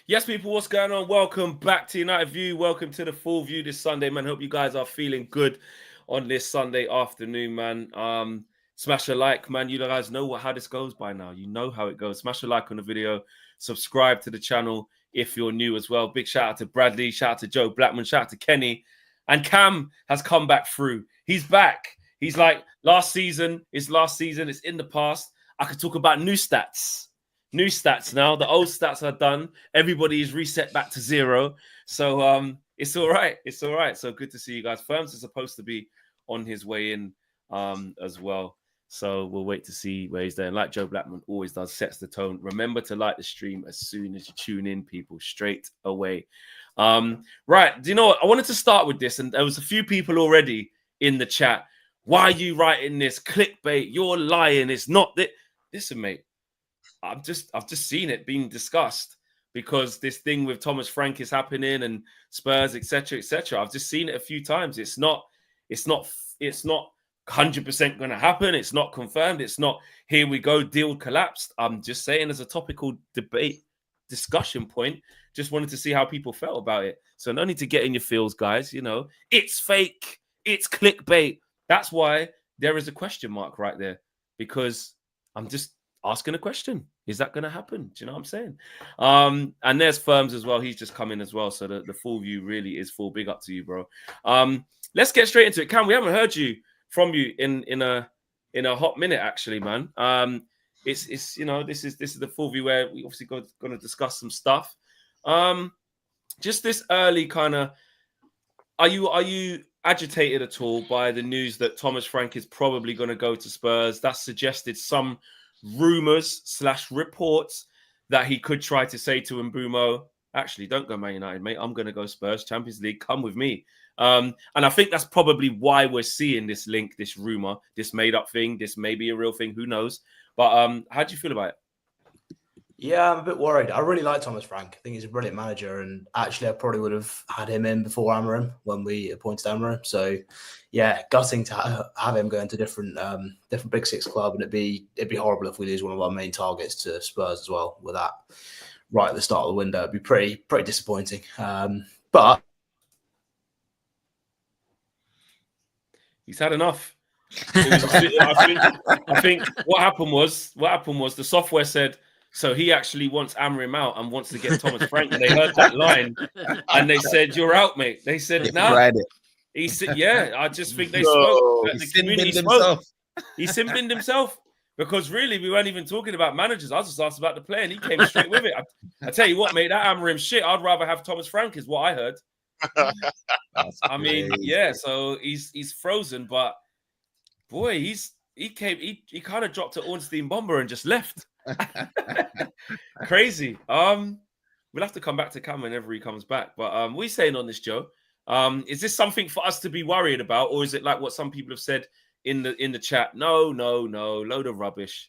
Yes, people, what's going on? Welcome back to United View. Welcome to the full view this Sunday, man. Hope you guys are feeling good on this Sunday afternoon, man. Smash a like, man. You guys know how this goes by now. You know how it goes. Smash a like on the video. Subscribe to the channel if you're new as well. Big shout out to Bradley. Shout out to Joe Blackman. Shout out to Kenny. And Cam has come back through. He's back. He's like, last season. It's last season. It's in the past. I could talk about new stats. New stats now. The old stats are done. Everybody is reset back to zero. So it's all right. It's all right. So good to see you guys. Firms is supposed to be on his way in as well. So we'll wait to see where he's there. And like Joe Blackman always does, sets the tone. Remember to like the stream as soon as you tune in, people, straight away. Right. Do you know what? I wanted to start with this, and there was a few people already in the chat. Why are you writing this? Clickbait. You're lying. It's not that. Listen, mate. I've just seen it being discussed because this thing with Thomas Frank is happening and Spurs, etc., etc. I've just seen it a few times. It's not 100% going to happen. It's not confirmed. It's not here we go, deal collapsed. I'm just saying as a topical debate discussion point. Just wanted to see how people felt about it. So no need to get in your feels, guys. You know, it's fake. It's clickbait. That's why there is a question mark right there, because I'm just asking a question. Is that going to happen? Do you know what I'm saying? And there's Firms as well. He's just come in as well. So the full view really is full. Big up to you, bro. Let's get straight into it. Cam, we haven't heard from you in a hot minute, actually, man. It's you know, this is the full view where we obviously going to discuss some stuff. Just this early kind of, are you agitated at all by the news that Thomas Frank is probably going to go to Spurs? That's suggested some rumors / reports that he could try to say to Mbeumo, actually, don't go Man United, mate. I'm going to go Spurs, Champions League. Come with me. And I think that's probably why we're seeing this link, this rumor, this made-up thing. This may be a real thing. Who knows? But how do you feel about it? Yeah, I'm a bit worried. I really like Thomas Frank. I think he's a brilliant manager, and actually, I probably would have had him in before Amorim when we appointed Amorim. So, yeah, gutting to have him going to different Big Six club, and it'd be horrible if we lose one of our main targets to Spurs as well with that right at the start of the window. It'd be pretty disappointing. But he's had enough. I think what happened was the software said, so he actually wants Amorim out and wants to get Thomas Frank. And they heard that line and they said, "You're out, mate." They said, "No." He said, "Yeah." I just think they spoke. The community spoke. He sin-binned himself, because really we weren't even talking about managers. I was just asked about the player, and he came straight with it. I tell you what, mate, that Amorim shit. I'd rather have Thomas Frank, is what I heard. I mean, yeah. So he's frozen, but boy, he kind of dropped an Ornstein bomber and just left. Crazy. We'll have to come back to Cam whenever he comes back. But what are you saying on this, Joe? Is this something for us to be worried about, or is it like what some people have said in the chat? No, load of rubbish.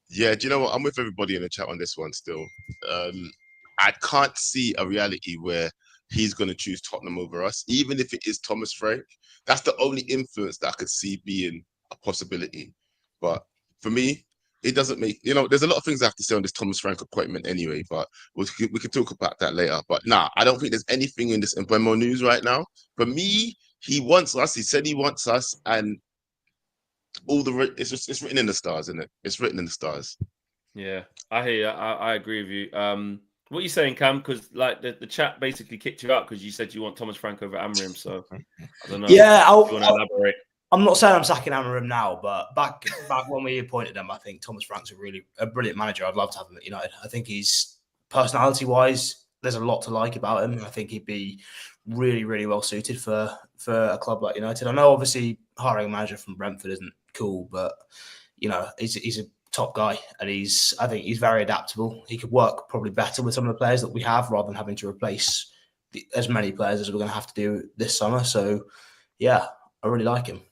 Yeah, do you know what? I'm with everybody in the chat on this one still. I can't see a reality where he's going to choose Tottenham over us, even if it is Thomas Frank. That's the only influence that I could see being a possibility. But for me, it doesn't make, there's a lot of things I have to say on this Thomas Frank appointment anyway, but we can talk about that later. But I don't think there's anything in this Mbeumo news right now. For me, he wants us. He said he wants us, and it's written in the stars, isn't it? It's written in the stars. Yeah, I hear you. I agree with you. What are you saying, Cam? Because like the chat basically kicked you out because you said you want Thomas Frank over Amorim. So I don't know. Yeah, you want to elaborate? I'm not saying I'm sacking Amorim now, but back when we appointed him, I think Thomas Frank's a brilliant manager. I'd love to have him at United. I think he's, personality-wise, there's a lot to like about him. I think he'd be really, really well suited for a club like United. I know, obviously, hiring a manager from Brentford isn't cool, but he's a top guy, and I think he's very adaptable. He could work probably better with some of the players that we have, rather than having to replace as many players as we're going to have to do this summer. So, yeah, I really like him.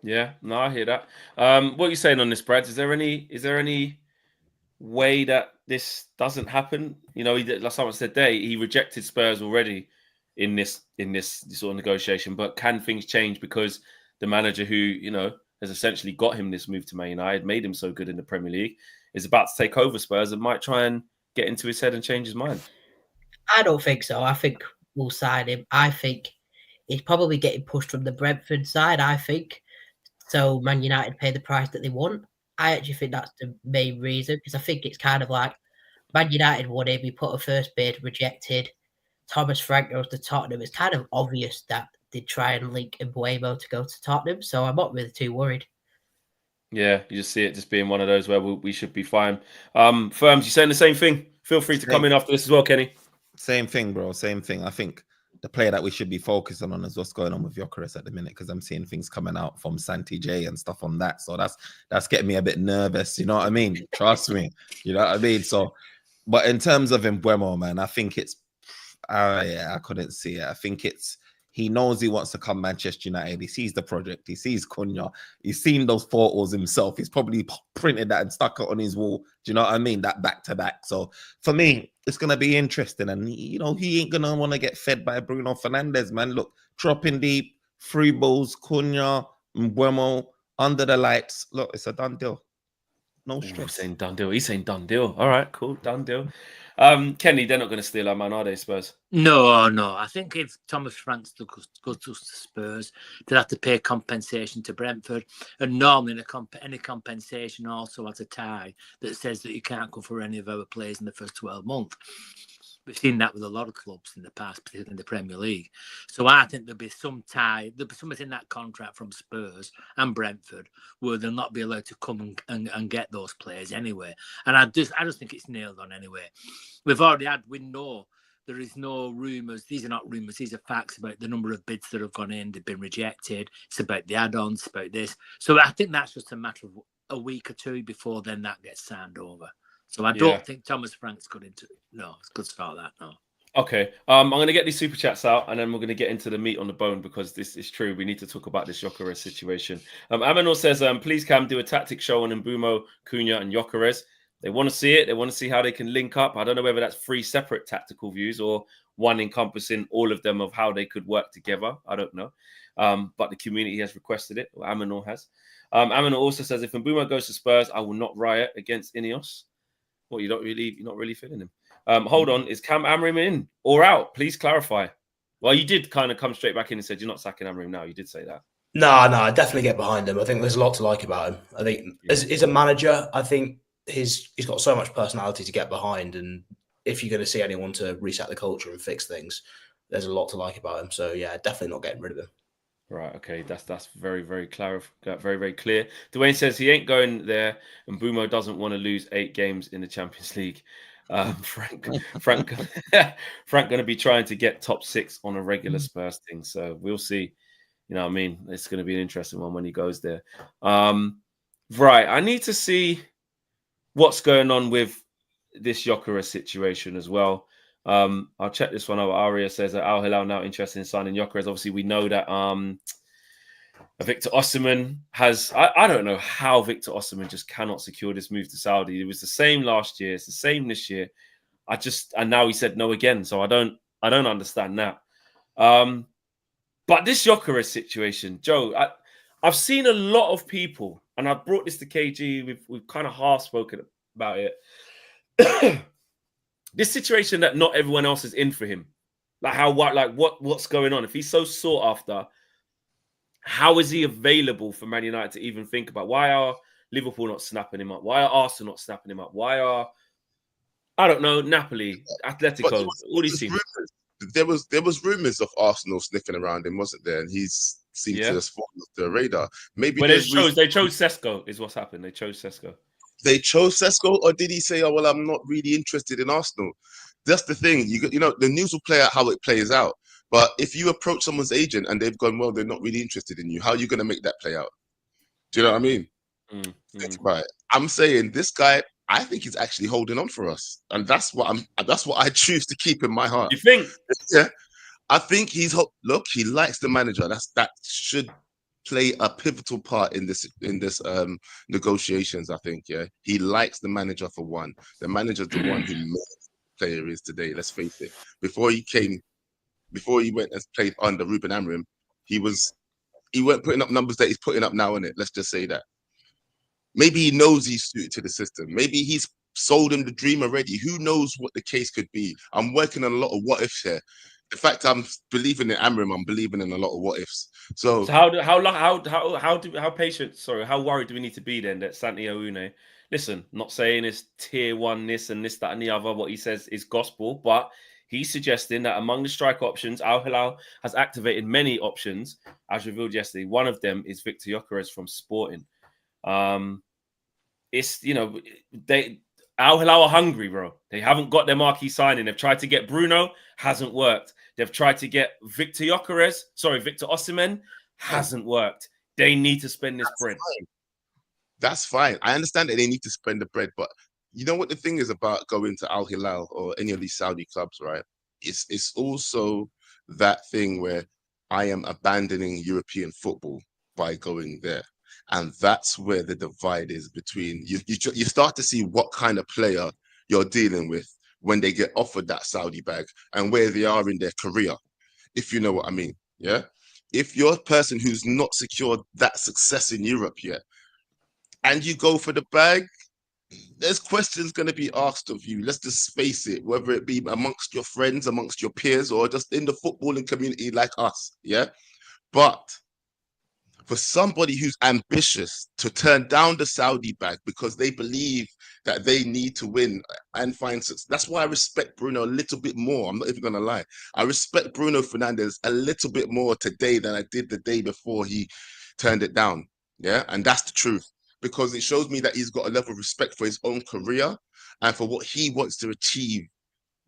Yeah, no, I hear that. What are you saying on this, Brad? Is there any way that this doesn't happen? Like someone said there, he rejected Spurs already in this sort of negotiation. But can things change because the manager who has essentially got him this move to Man United, made him so good in the Premier League, is about to take over Spurs and might try and get into his head and change his mind? I don't think so. I think we'll sign him. I think he's probably getting pushed from the Brentford side, I think. So Man United pay the price that they want. I actually think that's the main reason, because I think it's kind of like Man United won him, he put a first bid, rejected. Thomas Frank goes to Tottenham. It's kind of obvious that they try and link Mbeumo to go to Tottenham, so I'm not really too worried. Yeah, you just see it just being one of those where we should be fine. Firms, you saying the same thing? Feel free to come in after this as well, Kenny. Same thing, bro. Same thing. I think the player that we should be focusing on is what's going on with Gyökeres at the minute, because I'm seeing things coming out from Santi J and stuff on that. So that's getting me a bit nervous. You know what I mean? Trust me. You know what I mean? So, but in terms of Mbeumo, man, I think it's I couldn't see it. I think he knows he wants to come Manchester United. He sees the project. He sees Cunha. He's seen those photos himself. He's probably printed that and stuck it on his wall. Do you know what I mean? That back to back. So for me, it's gonna be interesting. And he ain't gonna want to get fed by Bruno Fernandes, man. Look, dropping deep, free balls, Cunha, Mbeumo, under the lights. Look, it's a done deal. No stress. He's saying done deal. He's saying done deal. All right, cool, done deal. Kenny, they're not going to steal our man, are they, Spurs? No. I think if Thomas Frank goes to Spurs, they'll have to pay compensation to Brentford. And normally any compensation also has a tie that says that you can't go for any of our players in the first 12 months. We've seen that with a lot of clubs in the past, particularly in the Premier League. So I think there'll be some tie, there'll be something in that contract from Spurs and Brentford where they'll not be allowed to come and get those players anyway. And I just think it's nailed on anyway. We know there is no rumours. These are not rumours. These are facts about the number of bids that have gone in. They've been rejected. It's about the add-ons, about this. So I think that's just a matter of a week or two before then that gets signed over. So I don't think Thomas Frank's got into it. No, it's good to start that. No. Okay. I'm going to get these super chats out and then we're going to get into the meat on the bone because this is true. We need to talk about this Gyökeres situation. Aminor says, please Cam, do a tactic show on Mbeumo, Cunha and Gyökeres. They want to see it. They want to see how they can link up. I don't know whether that's 3 separate tactical views or one encompassing all of them of how they could work together. I don't know. But the community has requested it. Or Aminor has. Aminor also says, if Mbeumo goes to Spurs, I will not riot against Ineos. Well, you're not really feeling him. Hold on, is Cam Amrim in or out? Please clarify. Well, you did kind of come straight back in and said you're not sacking Amrim now. You did say that. No, I definitely get behind him. I think there's a lot to like about him. I think as a manager, I think he's got so much personality to get behind. And if you're going to see anyone to reset the culture and fix things, there's a lot to like about him. So yeah, definitely not getting rid of him. Right. Okay. That's very, very clear. Very, very clear. Dwayne says he ain't going there, and Mbeumo doesn't want to lose 8 games in the Champions League. Frank going to be trying to get top 6 on a regular Spurs thing. So we'll see. You know what I mean? It's going to be an interesting one when he goes there. Right. I need to see what's going on with this Gyökeres situation as well. I'll check this one out. Aria says that Al Hilal now interested in signing Gyökeres. Obviously, we know that Victor Osimhen has. I don't know how Victor Osimhen just cannot secure this move to Saudi. It was the same last year. It's the same this year. And now he said no again. So I don't understand that. But this Gyökeres situation, Joe, I've seen a lot of people, and I brought this to KG. We've kind of half spoken about it. This situation that not everyone else is in for him, what's going on? If he's so sought after, how is he available for Man United to even think about? Why are Liverpool not snapping him up? Why are Arsenal not snapping him up? Why are, I don't know, Napoli, Atletico, all these teams? There was rumors of Arsenal sniffing around him, wasn't there? And he's seemed to have fallen off the radar. Maybe they chose Sesko is what's happened. They chose Sesko. They chose Sesko, or did he say, "Oh well, I'm not really interested in Arsenal"? That's the thing. You know, the news will play out how it plays out. But if you approach someone's agent and they've gone, "Well, they're not really interested in you," how are you going to make that play out? Do you know what I mean? Think about it. I'm saying this guy. I think he's actually holding on for us, and that's what I choose to keep in my heart. You think? Yeah, I think look. He likes the manager. That should play a pivotal part in this negotiations. I think, yeah, he likes the manager for one. The manager's the one who made the player is today. Let's face it. Before he went and played under Ruben Amorim, he weren't putting up numbers that he's putting up now, innit? Let's just say that. Maybe he knows he's suited to the system. Maybe he's sold him the dream already. Who knows what the case could be? I'm working on a lot of what ifs here. In fact, I'm believing in Amram. I'm believing in a lot of what ifs. So how patient? Sorry, how worried do we need to be then that Santi Oune? Listen, not saying it's tier one, this and this, that, and the other. What he says is gospel, but he's suggesting that among the strike options, Al Hilal has activated many options, as revealed yesterday. One of them is Victor Gyökeres from Sporting. It's Al Hilal are hungry, bro. They haven't got their marquee signing. They've tried to get Bruno, hasn't worked. They've tried to get Victor Osimhen, hasn't worked. They need to spend this bread. That's fine. I understand that they need to spend the bread, but you know what the thing is about going to Al Hilal or any of these Saudi clubs, right? It's also that thing where I am abandoning European football by going there. And that's where the divide is between you start to see what kind of player you're dealing with when they get offered that Saudi bag and where they are in their career, if you know what I mean. Yeah. If you're a person who's not secured that success in Europe yet, and you go for the bag, there's questions going to be asked of you. Let's just face it, whether it be amongst your friends, amongst your peers, or just in the footballing community like us. Yeah. But for somebody who's ambitious to turn down the Saudi bag because they believe that they need to win and find success. That's why I respect Bruno a little bit more. I'm not even going to lie. I respect Bruno Fernandes a little bit more today than I did the day before he turned it down. Yeah. And that's the truth, because it shows me that he's got a level of respect for his own career and for what he wants to achieve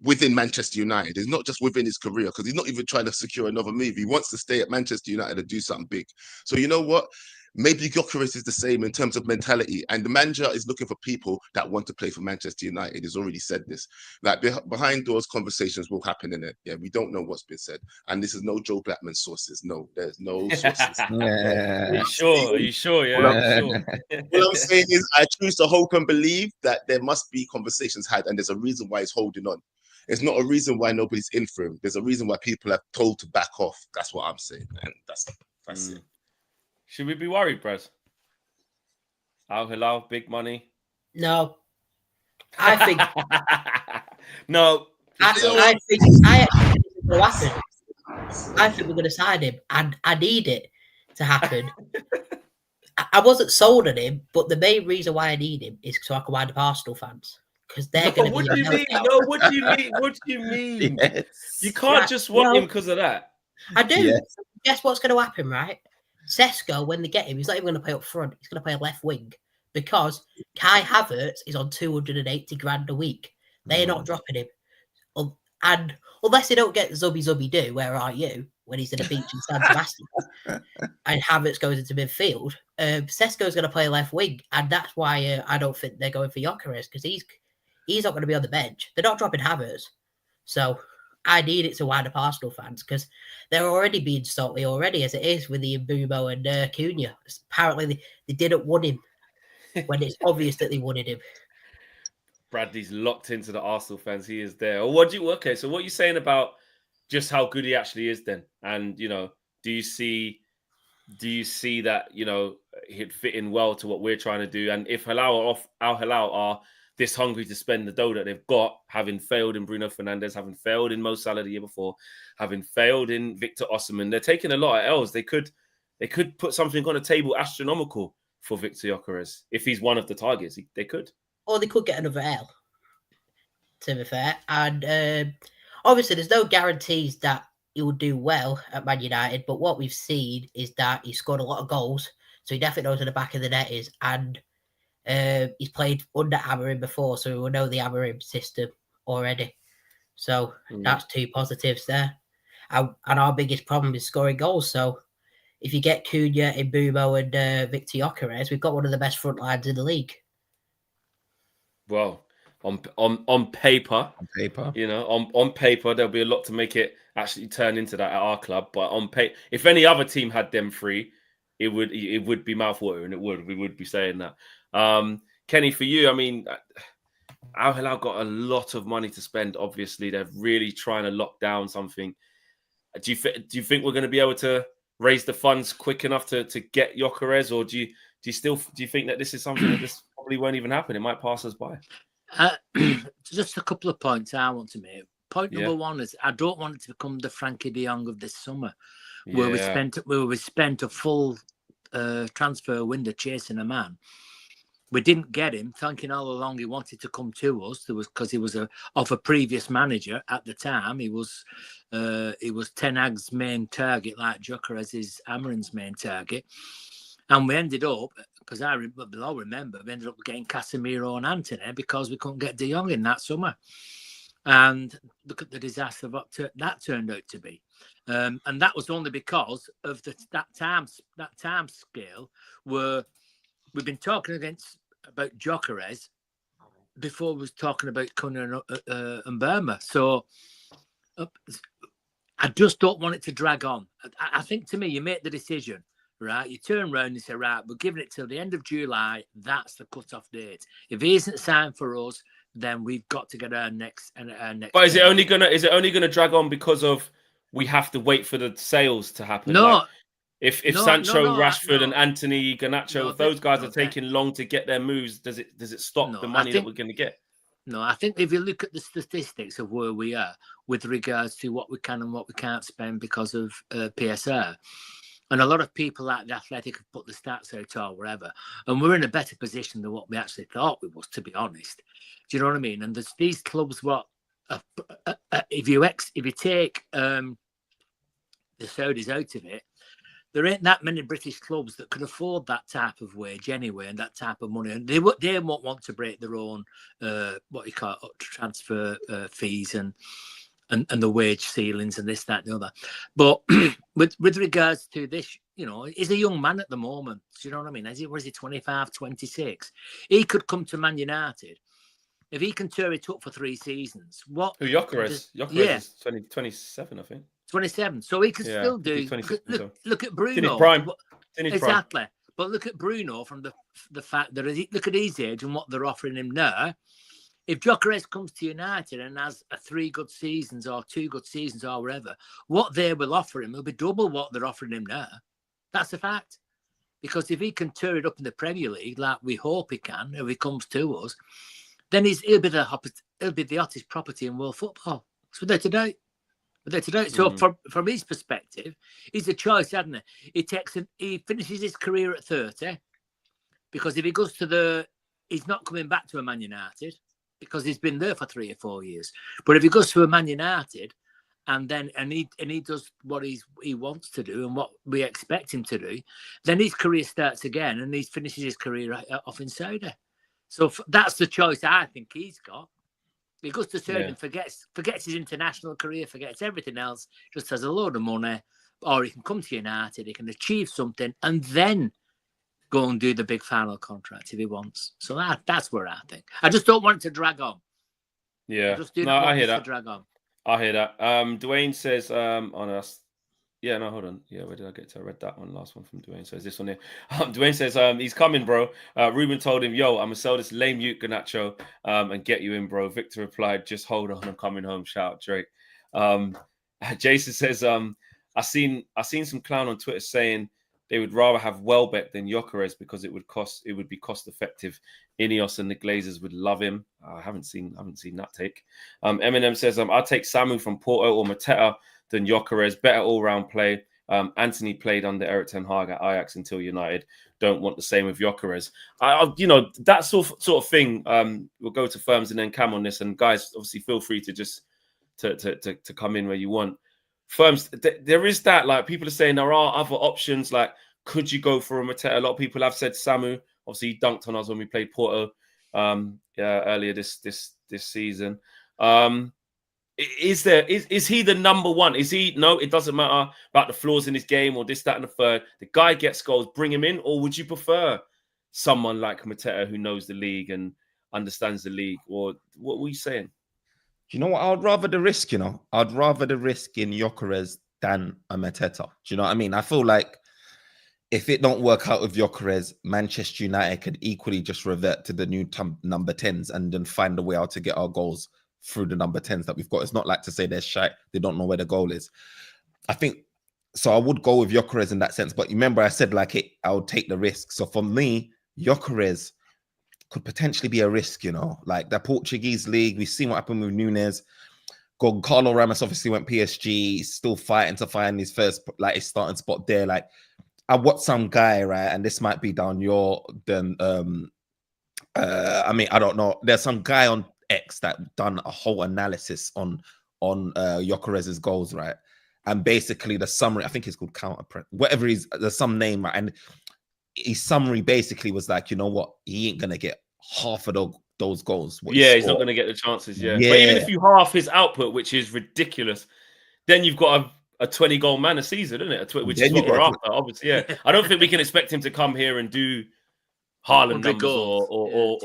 within Manchester United. It's not just within his career, because he's not even trying to secure another move. He wants to stay at Manchester United and do something big. So you know what? Maybe Gyökeres is the same in terms of mentality. And the manager is looking for people that want to play for Manchester United. He's already said this. Like behind doors conversations will happen in it. Yeah, we don't know what's been said. And this is no Joe Blackman sources. No, there's no sources. Are you sure? Are you sure? Yeah, Well, sure. What I'm saying is I choose to hope and believe that there must be conversations had, and there's a reason why he's holding on. It's not a reason why nobody's in for him. There's a reason why people are told to back off. That's what I'm saying. And that's it. Should we be worried, Brez? Al Hilal, big money? No. I think no. I think it's going to happen. I think we're going to sign him, and I need it to happen. I wasn't sold on him, but the main reason why I need him is so I can wind up Arsenal fans. Because they're going to be. What do you mean? No, what do you mean? What do you mean? Yes. You can't just want him because of that. I do. Yes. Guess what's going to happen, right? Sesko, when they get him, he's not even going to play up front. He's going to play left wing because Kai Havertz is on 280 grand a week. They're not dropping him. And unless they don't get Zubby do, where are you? When he's in a beach in San Sebastian, and Havertz goes into midfield, Sesko's going to play left wing, and that's why I don't think they're going for Gyökeres, because he's not going to be on the bench. They're not dropping Havertz, so I need it to wind up Arsenal fans, because they're already being salty already as it is with the Mbeumo and Cunha. Apparently, they didn't want him when it's obvious that they wanted him. Bradley's locked into the Arsenal fans. He is there. So what are you saying about just how good he actually is then? And, do you see that, he'd fit in well to what we're trying to do? And if Al Hilal are this hungry to spend the dough that they've got, having failed in Bruno Fernandes, having failed in Mo Salah the year before, having failed in Victor Osimhen, they're taking a lot of L's. They could put something on the table astronomical for Victor Gyökeres if he's one of the targets. They could. Or they could get another L, to be fair. And obviously, there's no guarantees that he will do well at Man United, but what we've seen is that he scored a lot of goals, so he definitely knows where the back of the net is, and he's played under Amorim before, so we know the Amorim system already. So that's two positives there. And our biggest problem is scoring goals, so if you get Cunha, Mbeumo and Victor Gyökeres, we've got one of the best front lines in the league. Well, on paper, on paper, there'll be a lot to make it actually turn into that at our club. But on paper, if any other team had them three, it would be mouthwatering. We would be saying that. Kenny, for you, I mean, Al Hilal got a lot of money to spend. Obviously, they're really trying to lock down something. Do you think we're going to be able to raise the funds quick enough to get Gyökeres, or do you think that this is something that this probably won't even happen? It might pass us by. Just a couple of points I want to make. Point number one is I don't want it to become the Frankie de Jong of this summer, where we spent a full transfer window chasing a man. We didn't get him, thinking all along he wanted to come to us. There was because he was of a previous manager at the time. He was Ten Hag's main target, like Gyökeres is Amarin's main target. And we ended up, because I remember, we ended up getting Casemiro and Antony because we couldn't get De Jong in that summer. And look at the disaster that turned out to be. And that was only because of that time scale where we've been talking about Gyökeres before we was talking about Cunha and Mbeumo. So I just don't want it to drag on. I think, to me, you make the decision, right? You turn around and say, right, we're giving it till the end of July. That's the cut-off date. If he isn't signed for us, then we've got to get our next. But is it only gonna drag on because of we have to wait for the sales to happen? No. Like, if Sancho, Rashford, and Anthony, Garnacho, if those guys are taking long to get their moves, does it stop the money that we're going to get? No, I think if you look at the statistics of where we are with regards to what we can and what we can't spend because of PSR, and a lot of people like the Athletic have put the stats out or whatever, and we're in a better position than what we actually thought we was, to be honest. Do you know what I mean? And there's these clubs, if you take the Saudis out of it, there ain't that many British clubs that could afford that type of wage anyway, and that type of money. And they won't want to break their own transfer fees and the wage ceilings and this, that, and the other. But with regards to this, he's a young man at the moment. Do you know what I mean? Was he 25, 26? He could come to Man United. If he can tear it up for 3 seasons, what? Gyökeres is 27, I think. 27. So he can still do. Look at Bruno. In his prime. Exactly. But look at Bruno from the fact that look at his age and what they're offering him now. If Gyökeres comes to United and has 3 good seasons or 2 good seasons or whatever, what they will offer him will be double what they're offering him now. That's a fact. Because if he can tear it up in the Premier League, like we hope he can, if he comes to us, then he'll be the hottest property in world football. It's without a doubt. So from his perspective, he's a choice, hasn't he? He finishes his career at 30, because if he goes he's not coming back to a Man United because he's been there for 3 or 4 years. But if he goes to a Man United and he does what he wants to do and what we expect him to do, then his career starts again and he finishes his career off in Saudi. So that's the choice I think he's got. He goes to Saudi and forgets his international career, forgets everything else, just has a load of money, or he can come to United, he can achieve something, and then go and do the big final contract if he wants. So that's where I think. I just don't want it to drag on. Yeah, I hear that. To drag on. I hear that. Dwayne says on us. Yeah, no, hold on. Yeah, where did I get to? I read that one, last one from Dwayne. So is this one here? Dwayne says he's coming, bro. Ruben told him, yo, I'm going to sell this lame Ute Garnacho and get you in, bro. Victor replied, just hold on, I'm coming home. Shout out Drake. Jason says, I seen some clown on Twitter saying they would rather have Welbeck than Gyökeres because it would be cost effective. Ineos and the Glazers would love him. I haven't seen that take. Eminem says, I'll take Samu from Porto or Mateta than Gyökeres. Better all-round play. Anthony played under Erik ten Hag at Ajax until United. Don't want the same with Gyökeres. That sort of thing. We'll go to firms and then Cam on this. And guys, obviously, feel free to just to come in where you want. Firms, there is that. Like, people are saying there are other options. Like, could you go for a Mateta? A lot of people have said Samu. Obviously, he dunked on us when we played Porto earlier this season. Is he the number one? Is he? No, it doesn't matter about the flaws in his game or this, that, and the third. The guy gets goals, bring him in. Or would you prefer someone like Mateta who knows the league and understands the league? Or what were you saying? Do you know what? I'd rather the risk, I'd rather the risk in Gyökeres than a Mateta. Do you know what I mean? I feel like if it don't work out with Gyökeres, Manchester United could equally just revert to the new number 10s and then find a way out to get our goals through the number 10s that we've got. It's not like to say they're shy. They don't know where the goal is. I think, so I would go with Gyökeres in that sense. But remember, I said I would take the risk. So for me, Gyökeres could potentially be a risk, like the Portuguese league. We've seen what happened with Nunes. Carlo Ramos obviously went PSG, he's still fighting to find his first, like, his starting spot there. Like, I watched some guy, right, and this might be down I mean, I don't know. There's some guy on X that done a whole analysis on Gyökeres's goals, right? And basically the summary, I think it's called counter, whatever there's some name, right? And his summary basically was like, you know what, he ain't gonna get half of those goals. He's not gonna get the chances. Yeah, but even if you half his output, which is ridiculous, then you've got a 20-goal man a season, isn't it? Which is what we're after, obviously. Yeah, I don't think we can expect him to come here and do Haaland numbers or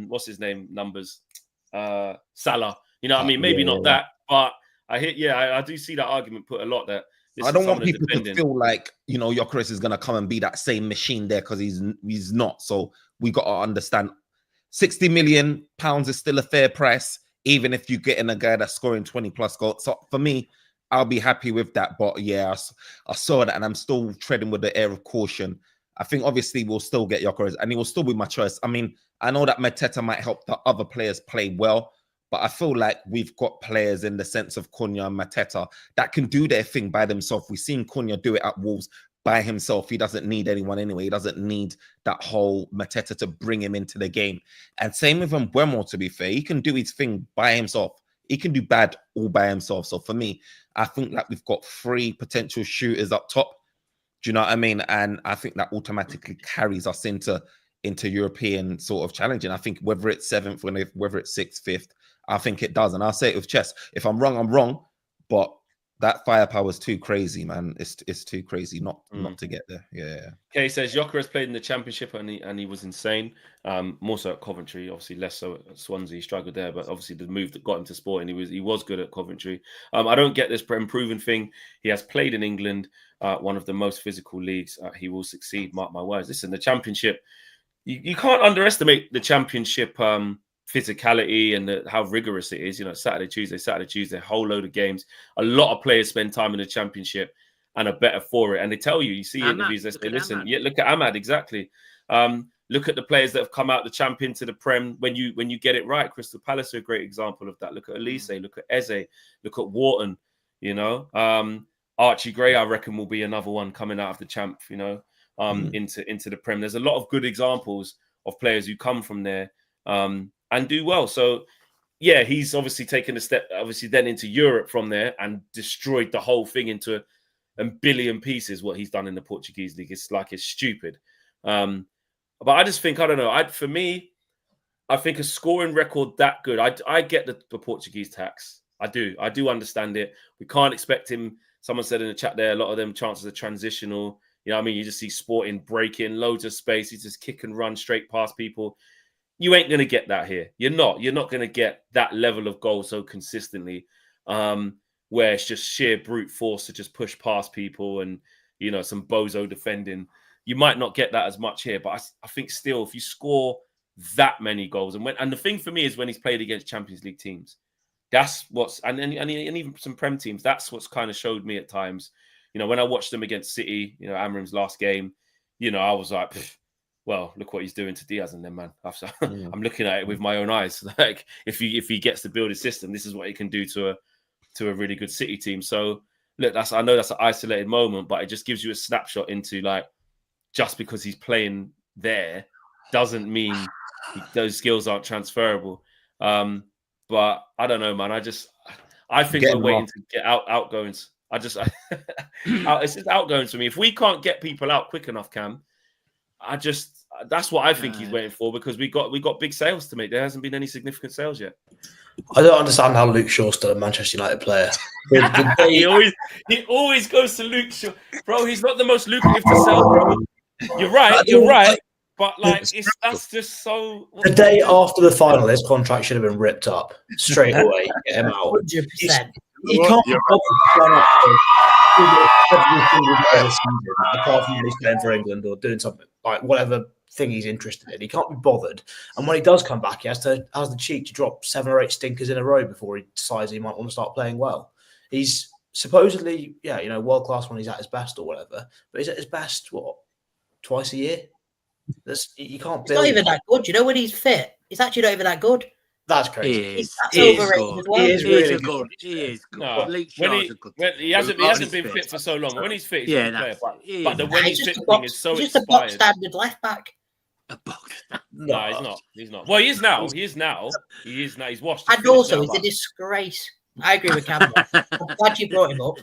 what's his name numbers, Salah. You know what I mean? Maybe not that, but I do see that argument put a lot that. I don't want people to feel like, Gyökeres is going to come and be that same machine there, because he's not. So we got to understand, £60 million is still a fair price, even if you're getting a guy that's scoring 20 plus goals. So for me, I'll be happy with that. But yeah, I saw that, and I'm still treading with the air of caution. I think obviously we'll still get Gyökeres, and he will still be my choice. I mean, I know that Mateta might help the other players play well, but I feel like we've got players in the sense of Cunha and Mateta that can do their thing by themselves. We've seen Cunha do it at Wolves by himself. He doesn't need anyone anyway. He doesn't need that whole Mateta to bring him into the game. And same with Mbeumo, to be fair. He can do his thing by himself. He can do bad all by himself. So for me, I think that we've got 3 potential shooters up top. Do you know what I mean? And I think that automatically carries us into European sort of challenging. I think whether it's 7th or whether it's 6th, 5th, I think it does. And I'll say it with chess. If I'm wrong, I'm wrong. But that firepower is too crazy, man. It's too crazy not to get there. Yeah. Kay says Gyökeres played in the Championship and he was insane. More so at Coventry, obviously less so at Swansea. He struggled there, but obviously the move that got him to Sporting, he was good at Coventry. I don't get this improving thing. He has played in England, one of the most physical leagues. He will succeed. Mark my words. Listen, the Championship, you can't underestimate the Championship. Physicality and how rigorous it is. Saturday, Tuesday, whole load of games. A lot of players spend time in the Championship and are better for it. And they tell you see interviews, they say, listen, look at Ahmad, exactly. Look at the players that have come out the champion to the Prem when you get it right. Crystal Palace are a great example of that. Look at Elise, look at Eze, look at Wharton, Archie Gray, I reckon, will be another one coming out of the champ, into the Prem. There's a lot of good examples of players who come from there and do well. So, yeah, he's obviously taken a step, then into Europe from there and destroyed the whole thing into a billion pieces, what he's done in the Portuguese league. It's stupid. But I just think, I don't know. For me, I think a scoring record that good, I get the Portuguese tax. I do understand it. We can't expect him. Someone said in the chat there, a lot of them chances are transitional. You know what I mean? You just see Sporting breaking loads of space. He's just kick and run straight past people. You ain't going to get that here. You're not going to get that level of goal so consistently, where it's just sheer brute force to just push past people and, some bozo defending. You might not get that as much here, but I think still, if you score that many goals, and the thing for me is when he's played against Champions League teams, that's what's, and even some Prem teams, that's what's kind of showed me at times. When I watched them against City, Amram's last game, I was like, well, look what he's doing to Diaz and them, man. I'm looking at it with my own eyes. Like, if he gets to build his system, this is what he can do to a really good City team. So, look, I know that's an isolated moment, but it just gives you a snapshot into, like, just because he's playing there doesn't mean those skills aren't transferable. But I don't know, man. I think we're waiting to get outgoings. It's just outgoings for me. If we can't get people out quick enough, Cam, that's what I think he's waiting for, because we got big sales to make. There hasn't been any significant sales yet. I don't understand how Luke Shaw's still a Manchester United player. He always goes to Luke Shaw, bro. He's not the most lucrative to sell, bro. You're right. But that's just so. The day after the final, his contract should have been ripped up straight away. Get him out. 100%. He can't be bothered every single day of the season, apart from when he's playing for England or doing something like whatever thing he's interested in. He can't be bothered, and when he does come back, he has the cheek to drop 7 or 8 stinkers in a row before he decides he might want to start playing well. He's supposedly, world class when he's at his best or whatever, but he's at his best twice a year. You can't He's build. not even that good. You know, when he's fit, he's actually not even that good. That's crazy. He is. That's He is overrated good. as well. He is He is really a good. good. He is good. No, Luke when Shaw's a good. he hasn't been fit for so long. When he's fit, he's a good player. But the when he's fit thing is so He's just a box expired. standard left back. No, he's not. He's not. Well, he is now. He's now. He's washed. And also, he's a disgrace. I agree with Cameron. I'm glad you brought him up.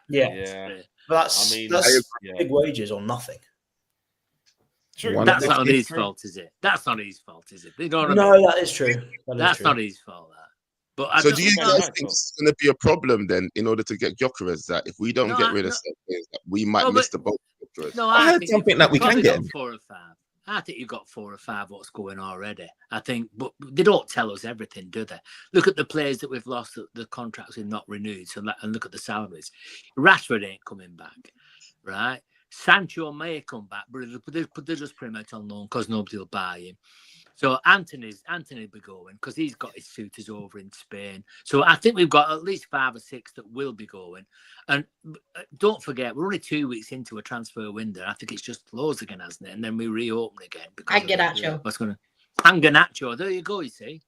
Yeah. But that's big wages or nothing. True. That's not his fault, is it? That's not his fault, is it? You know what I mean? No, that is true. That's not his fault. That. But So do you guys think it's going to be a problem then in order to get Gyökeres that if we don't get rid of some players, that we might miss the boat? No, I heard something that we can get him. 4 or 5. I think you've got 4 or 5 what's going already. I think, but they don't tell us everything, do they? Look at the players that we've lost, the contracts we've not renewed, and look at the salaries. Rashford ain't coming back, right? Sancho may come back, but they're just pretty much on loan because nobody will buy him. So Anthony will be going because he's got his suitors over in Spain. So I think we've got at least 5 or 6 that will be going. And don't forget, we're only 2 weeks into a transfer window. I think it's just closed again, hasn't it? And then we reopen again. And Garnacho. And Garnacho. There you go. You see,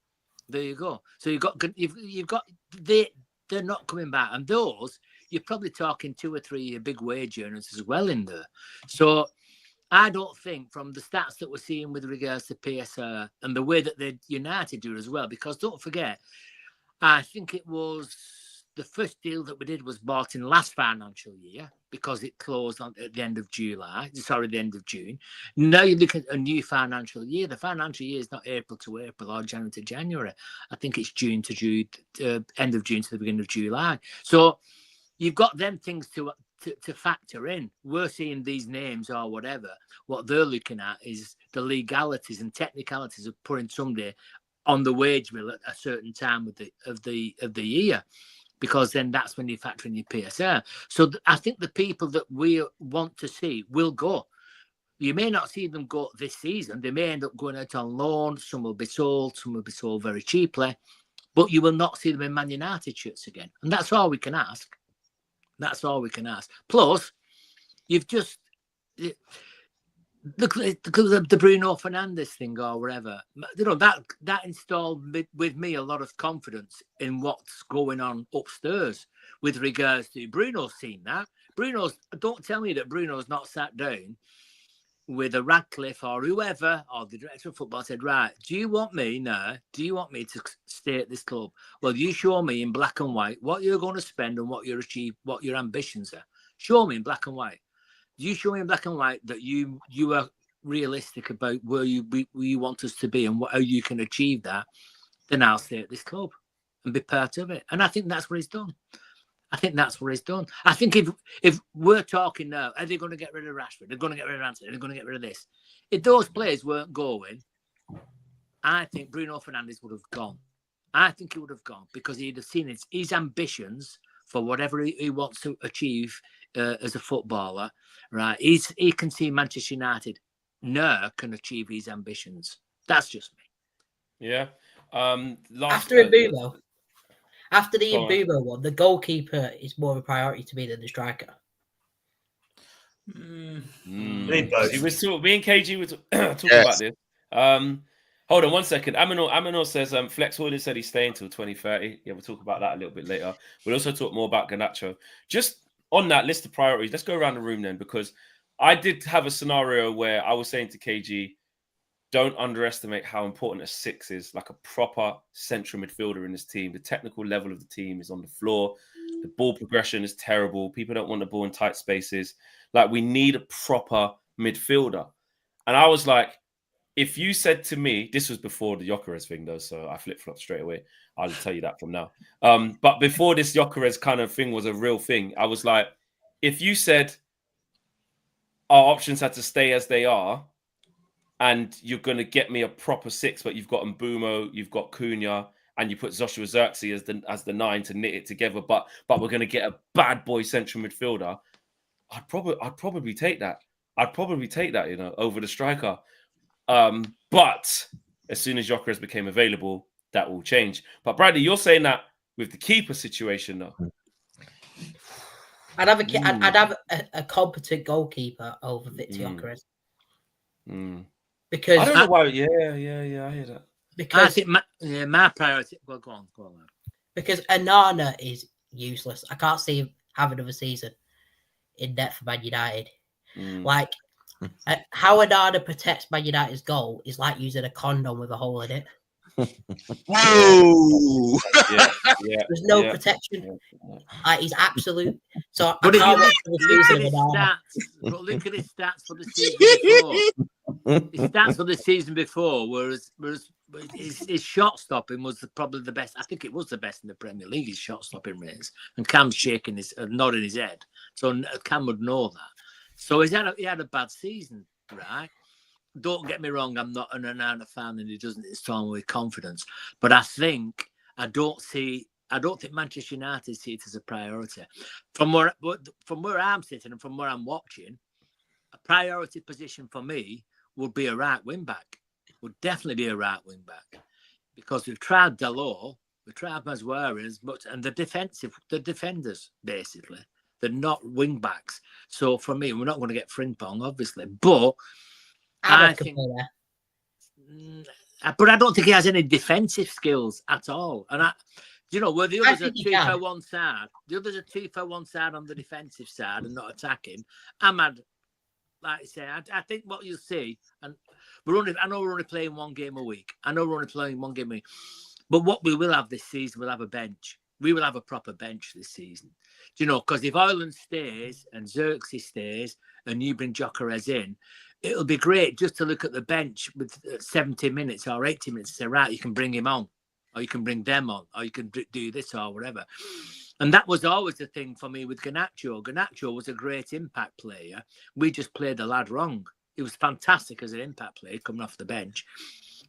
there you go. So you've got they're not coming back, and those you're probably talking 2 or 3 big wage earners as well in there. So I don't think from the stats that we're seeing with regards to PSR and the way that the United do as well, because don't forget, I think it was the first deal that we did was bought in last financial year because it closed at the end of the end of June. Now you look at a new financial year. The financial year is not April to April or January to January. I think it's June to June, end of June to the beginning of July. So you've got them things to factor in. We're seeing these names or whatever. What they're looking at is the legalities and technicalities of putting somebody on the wage bill at a certain time of the year, because then that's when you factor in your PSR. So I think the people that we want to see will go. You may not see them go this season. They may end up going out on loan. Some will be sold. Some will be sold very cheaply. But you will not see them in Man United shirts again. And that's all we can ask. That's all we can ask. Plus, you've just look at the Bruno Fernandes thing or whatever. You know, that installed with me a lot of confidence in what's going on upstairs with regards to Bruno's seen that. Don't tell me that Bruno's not sat down with a Radcliffe or whoever, or the director of football said, right, do you want me to stay at this club? Well, you show me in black and white what you're going to spend and what your ambitions are. Show me in black and white. You show me in black and white that you are realistic about where you want us to be and how you can achieve that, then I'll stay at this club and be part of it. And I think that's what he's done. I think if we're talking now, are they going to get rid of Rashford? They're going to get rid of Anthony. They're going to get rid of this. If those players weren't going, I think Bruno Fernandes would have gone. I think he would have gone because he'd have seen his ambitions for whatever he wants to achieve as a footballer. Right? He can see Manchester United now can achieve his ambitions. That's just me. Yeah. After Mbeumo. After the Mbeumo one, the goalkeeper is more of a priority to me than the striker. Me and KG were talking about this. Hold on 1 second. Aminor says Flex Holding said he's staying till 2030. Yeah, we'll talk about that a little bit later. We'll also talk more about Garnacho. Just on that list of priorities, let's go around the room then, because I did have a scenario where I was saying to KG, don't underestimate how important a 6 is, like a proper central midfielder in this team. The technical level of the team is on the floor. The ball progression is terrible. People don't want the ball in tight spaces. Like, we need a proper midfielder. And I was like, if you said to me, this was before the Gyökeres thing though, so I flip-flopped straight away. I'll tell you that from now. But before this Gyökeres kind of thing was a real thing, I was like, if you said our options had to stay as they are, and you're going to get me a proper 6, but you've got Mbeumo, you've got Cunha, and you put Joshua Zirkzee as the 9 to knit it together, but we're going to get a bad boy central midfielder, I'd probably take that. I'd probably take that, over the striker. But as soon as Gyökeres became available, that will change. But Bradley, you're saying that with the keeper situation, though. I'd have a competent goalkeeper over Gyökeres. Because I don't know why. Yeah, I hear that. I because think my priority. Well, go on. because Onana is useless. I can't see him have another season in net for Man United. Like how Onana protects Man United's goal is like using a condom with a hole in it. Whoa! There's no protection. He's absolute. So But I can't look wait for the at season his of Onana. stats. But look at his stats for the season before. His stats for the season before whereas his shot stopping was probably the best. I think it was the best in the Premier League. His shot stopping rates, and Cam's shaking his nodding his head, so Cam would know that. So he had a bad season, right? Don't get me wrong, I'm not an Onana fan, and he doesn't instill me with confidence. But I don't think Manchester United see it as a priority. From where I'm sitting and from where I'm watching, a priority position for me would be a right wing back. Would definitely be a right wing back, because we've tried Dalot, we've tried Maswari, and the defenders basically, they're not wing backs. So for me, we're not going to get Frimpong, obviously, but I think. But I don't think he has any defensive skills at all, and where the others are 2 for 1 side, the others are 2 for 1 side on the defensive side and not attacking. Ahmad, like I say, I think what you'll see, and I know we're only playing 1 game a week. But what we will have this season, we'll have a bench. We will have a proper bench this season. Because if Ireland stays and Zirkzee stays and you bring Gyökeres in, it'll be great just to look at the bench with 70 minutes or 80 minutes and say, right, you can bring him on, or you can bring them on, or you can do this or whatever. And that was always the thing for me with Garnacho. Garnacho was a great impact player. We just played the lad wrong. He was fantastic as an impact player coming off the bench.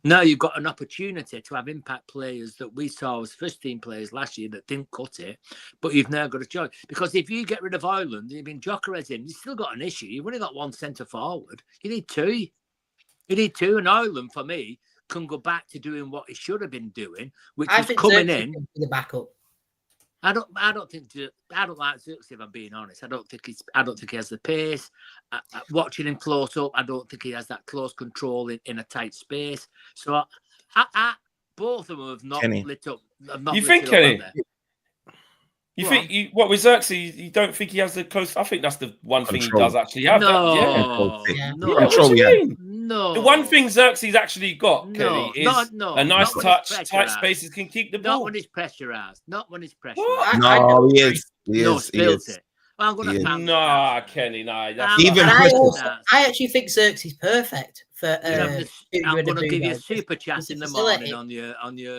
Now you've got an opportunity to have impact players that we saw as first-team players last year that didn't cut it, but you've now got a choice. Because if you get rid of Ireland, you've been Gyökeres in, you've still got an issue. You've only got 1 centre-forward. You need 2. And Ireland, for me, can go back to doing what he should have been doing, which is coming in. The backup. I don't like Zirkzee, if I'm being honest. I don't think he has the pace. Watching him close up, I don't think he has that close control in a tight space. So both of them have not lit up. You think, Kenny? You think what with Zirkzee? You don't think he has the close? I think that's the one thing he does actually have. No. What do you mean? No. The one thing Zirkzee's actually got, Kenny, is a nice touch, tight spaces, can keep the ball. Not when he's pressurized. No, he is. Spills it. Well, I'm going to Nah, Kenny, nah. I actually think Zirkzee's perfect for. I'm going to give you a super chat in the morning on your.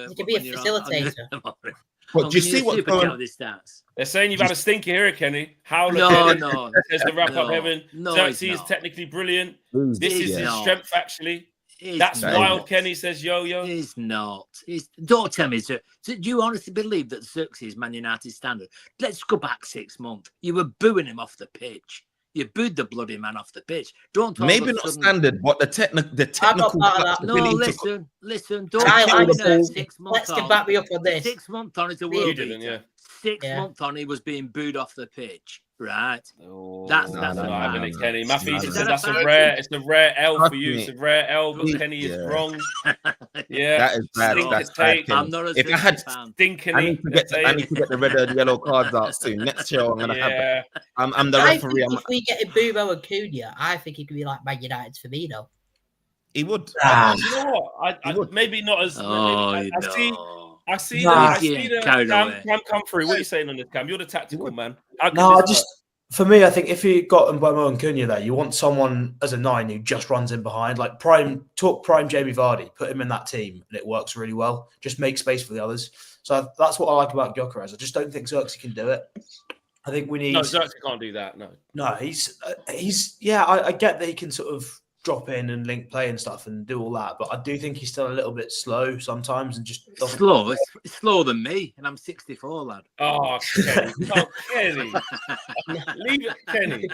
He can be a facilitator. But do you see what's going on? They're saying you've had a stinker here, Kenny. No. Says the wrap up heaven. Zirkzee is technically brilliant. This is his strength, actually. That's wild, Kenny says yo. He's not. Don't tell me, do you honestly believe that Zirkzee is Man United standard? Let's go back 6 months. You were booing him off the pitch. You booed the bloody man off the pitch. Maybe not standard, but the technical. No, listen. Don't tell me that 6 months on. Let's back me up on this. 6 months on is a world beater. 6 months on, he was being booed off the pitch. Right. That's not having it, Kenny. Matthew said that's it's a rare L for you. It's a rare L, but Kenny is wrong. Yeah. That is bad. That's bad. I'm not a fan. I need to get the red and yellow cards out soon. Next show, I'm gonna have. I'm the referee. If we get Mbeumo and Cunha, I think he could be like Man United's Firmino. He would. You know what? I maybe not as. I see the Cam come through. What are you saying on this, Cam? You're the tactical man. For me, I think if you got Mbeumo and Cunha there, you want someone as a 9 who just runs in behind, like prime Jamie Vardy, put him in that team, and it works really well. Just make space for the others. So that's what I like about Gyökeres. I just don't think Zirkzee can do it. I think we need. No, Zirkzee can't do that. No, he's. I get that he can sort of drop in and link play and stuff and do all that, but I do think he's still a little bit slow sometimes and just slow. It's slower than me, and I'm 64, lad. Oh, Kenny, no, Kenny, leave it, Kenny.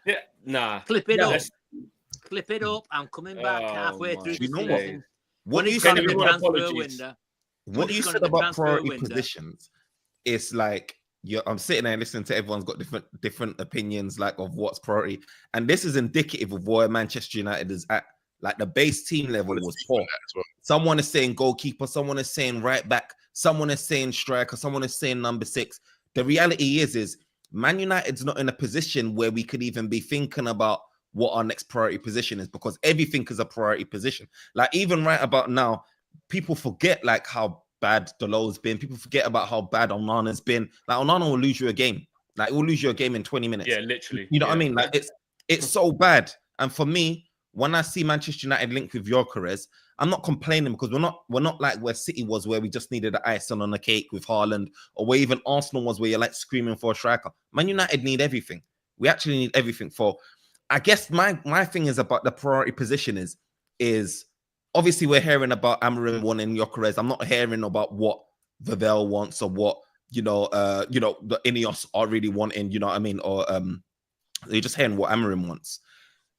Yeah, nah, clip it up. I'm coming back halfway through the season. What you said about transfer window? What you said about priority positions is like. I'm sitting there and listening to everyone's got different opinions like of what's priority, and this is indicative of where Manchester United is at. Like the base team level was speak poor. on that as well. Someone is saying goalkeeper, someone is saying right back, someone is saying striker, someone is saying number 6. The reality is Man United's not in a position where we could even be thinking about what our next priority position is, because everything is a priority position. Like even right about now, people forget like how bad Dalot's been. People forget about how bad Onana's been. Like Onana will lose you a game. Like it will lose you a game in 20 minutes. Yeah, literally. You know what I mean? Like it's so bad. And for me, when I see Manchester United linked with Gyökeres, I'm not complaining, because we're not like where City was, where we just needed the icing on the cake with Haaland, or where even Arsenal was, where you're like screaming for a striker. Man United need everything. We actually need everything. For, I guess my thing is about the priority position is obviously we're hearing about Amorim wanting Gyökeres. I'm not hearing about what Vavell wants, or what the Ineos are really wanting. You know what I mean? Or you're just hearing what Amorim wants.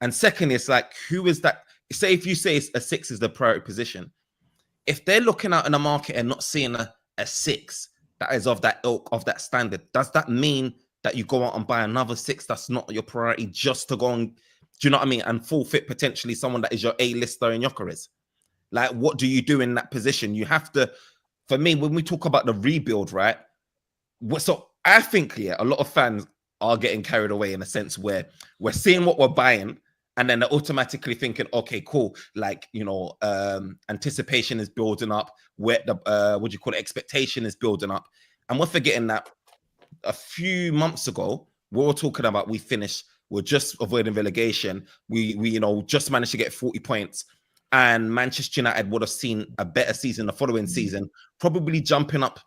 And second, it's like, who is that? Say if you say a 6 is the priority position, if they're looking out in the market and not seeing a 6 that is of that ilk, of that standard, does that mean that you go out and buy another 6 that's not your priority, just to go and, do you know what I mean, and forfeit potentially someone that is your A-lister in Gyökeres? Like, what do you do in that position? You have to, for me, when we talk about the rebuild, right? So I think, a lot of fans are getting carried away in a sense where we're seeing what we're buying, and then they're automatically thinking, okay, cool. Like, anticipation is building up. Where the expectation is building up. And we're forgetting that a few months ago, we were talking about we're just avoiding relegation. We just managed to get 40 points. And Manchester United would have seen a better season the following season, probably jumping up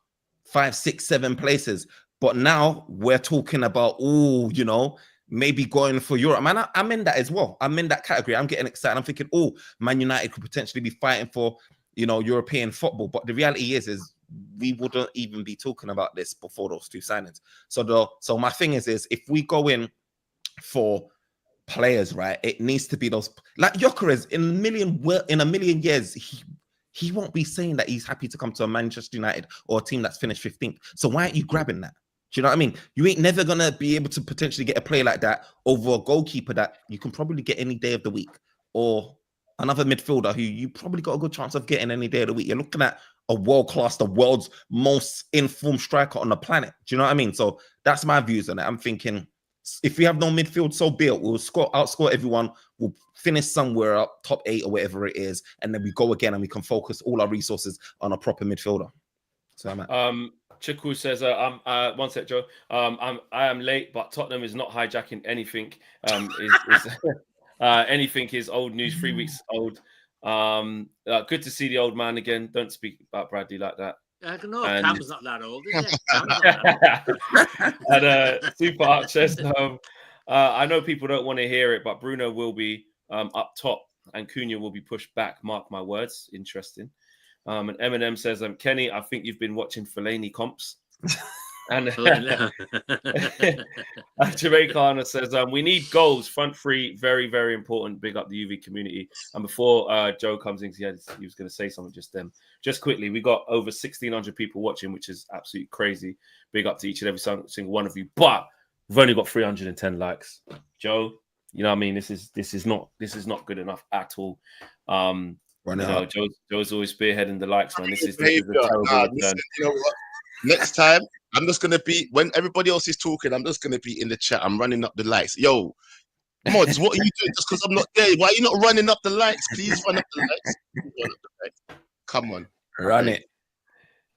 5, 6, 7 places. But now we're talking about, maybe going for Europe. Man, I'm in that as well. I'm in that category. I'm getting excited. I'm thinking, Man United could potentially be fighting for, European football. But the reality is we wouldn't even be talking about this before those 2 signings. So my thing is if we go in for players, right, it needs to be those, like Gyökeres, in a million years, he won't be saying that he's happy to come to a Manchester United or a team that's finished 15th. So why aren't you grabbing that? Do you know what I mean? You ain't never going to be able to potentially get a player like that over a goalkeeper that you can probably get any day of the week, or another midfielder who you probably got a good chance of getting any day of the week. You're looking at a world-class, the world's most informed striker on the planet. Do you know what I mean? So that's my views on it. I'm thinking, if we have no midfield, so be it. We'll outscore everyone. We'll finish somewhere up, top 8 or whatever it is, and then we go again and we can focus all our resources on a proper midfielder. So I'm at. Chiku says, one sec, Joe. I am late, but Tottenham is not hijacking anything. Anything is old news, 3 weeks old. Good to see the old man again. Don't speak about Bradley like that. I don't know. Cam's not that old, is it? And Super Arch says, I know people don't want to hear it, but Bruno will be up top and Cunha will be pushed back. Mark my words. Interesting. And Eminem says, Kenny, I think you've been watching Fellaini comps. And Jamaica says, we need goals, front 3, very, very important. Big up the UV community. And before Joe comes in, he was going to say something just then. Just quickly, we got over 1,600 people watching, which is absolutely crazy. Big up to each and every single one of you. But we've only got 310 likes. Joe, you know what I mean? This is not good enough at all. Joe's always spearheading the likes, man. This is a terrible listen, you know what? Next time, I'm just gonna be, when everybody else is talking, I'm just gonna be in the chat. I'm running up the likes. Yo, mods, what are you doing? Just because I'm not there, why are you not running up the likes? Please run up the likes. Come on, run it.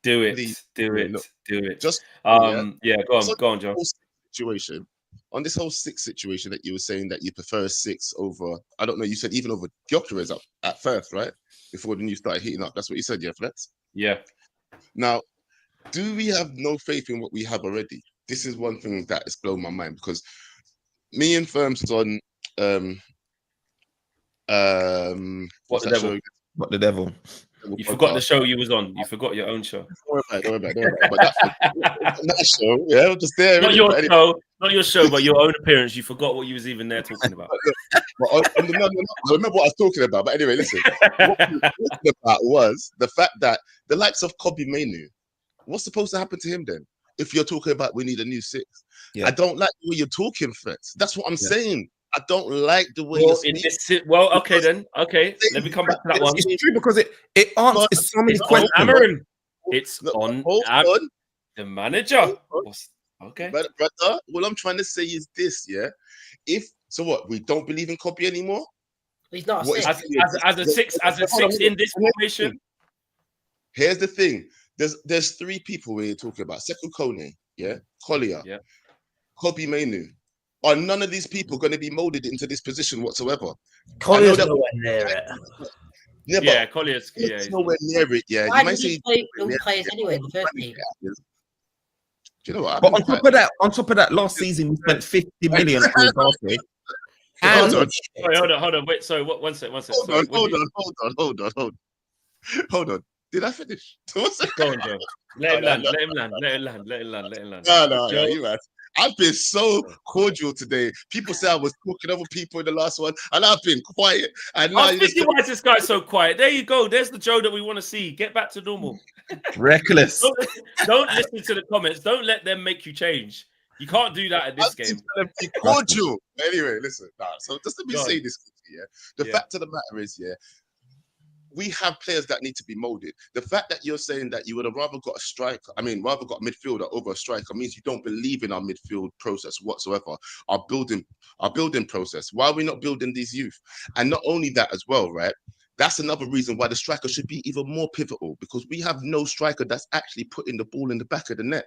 Do it. Please. Do it. Just go on, Joe. Situation. On this whole 6 situation that you were saying that you prefer a 6 over, I don't know, you said even over Gyökeres up at first, right? Before the news started heating up. That's what you said, yeah, Flex? Yeah. Now, do we have no faith in what we have already? This is one thing that has blown my mind, because me and Firms was on What the devil? You forgot the show you was on. You forgot your own show. Don't worry about it. But that show, yeah, just there. Not your show, not your show, but your own appearance. You forgot what you was even there talking about. I remember what I was talking about. But anyway, listen. What we were talking about was the fact that the likes of Kobbie Mainoo, what's supposed to happen to him then? If you're talking about we need a new 6. Yeah. I don't like the way you're talking, Flex. That's what I'm saying. I don't like the way Well, it's in made. this, well, okay then. Okay, let me come back to that one. It's true because it answers so many It's on questions. Amarin. It's No, on hold on. the manager. Hold on. Okay. Brother, what I'm trying to say is this, yeah. So what? We don't believe in Kobe anymore. He's not a What is six. As a six in this formation. Here's the thing. There's three people we're talking about. Sekou Kone, yeah, Collier, Yeah. Kobe Mainoo. Are none of these people going to be molded into this position whatsoever? Collier's that- nowhere near it. Yeah, Collier's. Yeah, It's nowhere near it. Yeah, Why you might did he say. play all players anyway in the first team? Do you know what? But on top of that, last season we spent 50 million on Zirkzee. Hold on. Wait, hold on. Wait, sorry. One sec. Sorry, Hold on. Did I finish? One second. Go on, Joe. Let him land. No, Joe. you right. I've been so cordial today. People say I was talking over people in the last one, and I've been quiet. And now I was thinking, why is this guy so quiet? There you go. There's the Joe that we want to see. Get back to normal. Reckless. Don't listen to the comments. Don't let them make you change. You can't do that at this game. Be cordial. Anyway, listen. So just let me Go say on. this. Yeah. The fact of the matter is, yeah, we have players that need to be molded. The fact that you're saying that you would have rather got a striker, rather got a midfielder over a striker, means you don't believe in our midfield process whatsoever. Our building process. Why are we not building these youth? And not only that as well, right? That's another reason why the striker should be even more pivotal, because we have no striker that's actually putting the ball in the back of the net.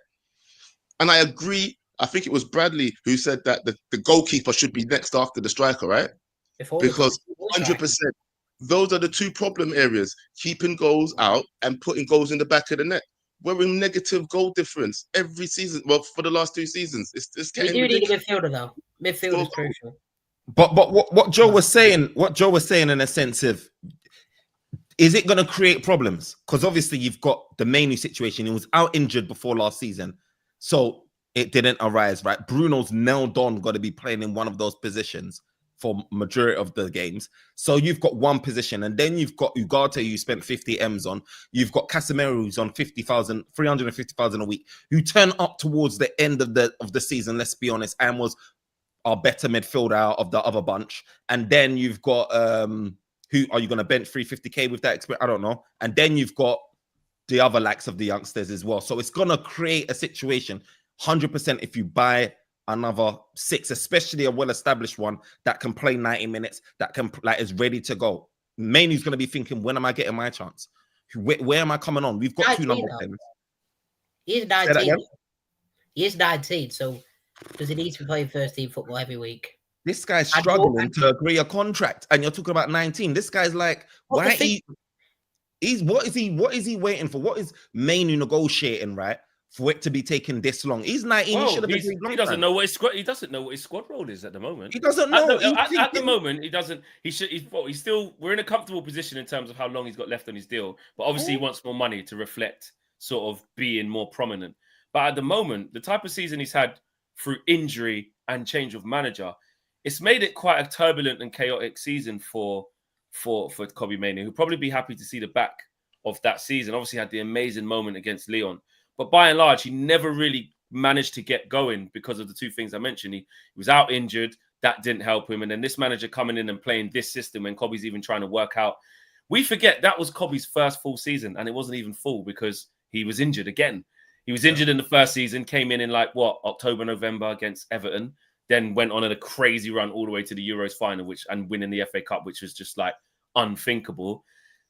And I agree. I think it was Bradley who said that the goalkeeper should be next after the striker, right? Because 100%. Those are the two problem areas: keeping goals out and putting goals in the back of the net. We're in negative goal difference every season. Well, for the last 2 seasons, it's getting ridiculous. Need a midfielder though. Midfield is crucial. But what Joe was saying in a sense of, is it going to create problems? Because obviously you've got the Mainoo situation. He was out injured before last season, so it didn't arise, right? Bruno's nailed on, got to be playing in one of those positions for majority of the games. So you've got one position, and then you've got Ugarte, who you spent 50 M's on. You've got Casemiro, who's on 350,000 a week, who turned up towards the end of the season, let's be honest, and was our better midfielder out of the other bunch. And then you've got who are you going to bench 350k with that experience? I don't know. And then you've got the other likes of the youngsters as well. So it's going to create a situation 100% if you buy another 6, especially a well-established one that can play 90 minutes, that can is ready to go. Mainoo's going to be thinking, when am I getting my chance? Where am I coming on? We've got 2 number 10s. He's 19. He is 19, so does he need to be playing first team football every week? This guy's struggling to agree a contract, and you're talking about 19. This guy's like, what is he waiting for? What is Mainoo negotiating, right? For it to be taking this long. He's 19. Well, he doesn't know what his squad. He doesn't know what his squad role is at the moment. He doesn't know. At the moment, he doesn't. He's still. We're in a comfortable position in terms of how long he's got left on his deal. But obviously, he wants more money to reflect sort of being more prominent. But at the moment, the type of season he's had through injury and change of manager, it's made it quite a turbulent and chaotic season for Kobe Mainoo, who'll probably be happy to see the back of that season. Obviously, had the amazing moment against Lyon. But by and large, he never really managed to get going because of the 2 things I mentioned. He was out injured. That didn't help him. And then this manager coming in and playing this system when Kobe's even trying to work out. We forget that was Kobe's first full season, and it wasn't even full because he was injured again. He was injured in the first season, came in October, November against Everton, then went on a crazy run all the way to the Euros final, and winning the FA Cup, which was just like unthinkable.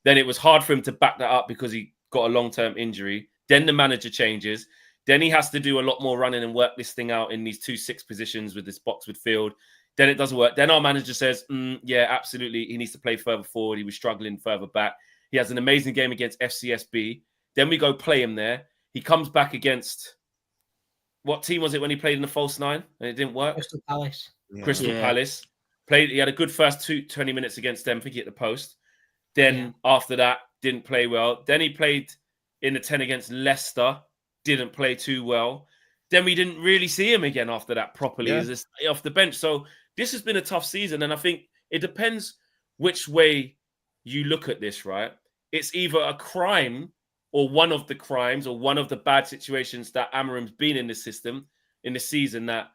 Then it was hard for him to back that up because he got a long-term injury. Then the manager changes. Then he has to do a lot more running and work this thing out in these 2 6 positions with this box midfield. Then it doesn't work. Then our manager says, yeah, absolutely. He needs to play further forward. He was struggling further back. He has an amazing game against FCSB. Then we go play him there. He comes back against, what team was it when he played in the false 9 and it didn't work? Crystal Palace. Crystal Palace. He had a good first 20 minutes against them. I think he hit the post. Then after that, didn't play well. Then he played in the 10 against Leicester, didn't play too well. Then we didn't really see him again after that properly as off the bench. So this has been a tough season. And I think it depends which way you look at this, right? It's either a crime or one of the crimes or one of the bad situations that Amarim's been in this system, in this season, that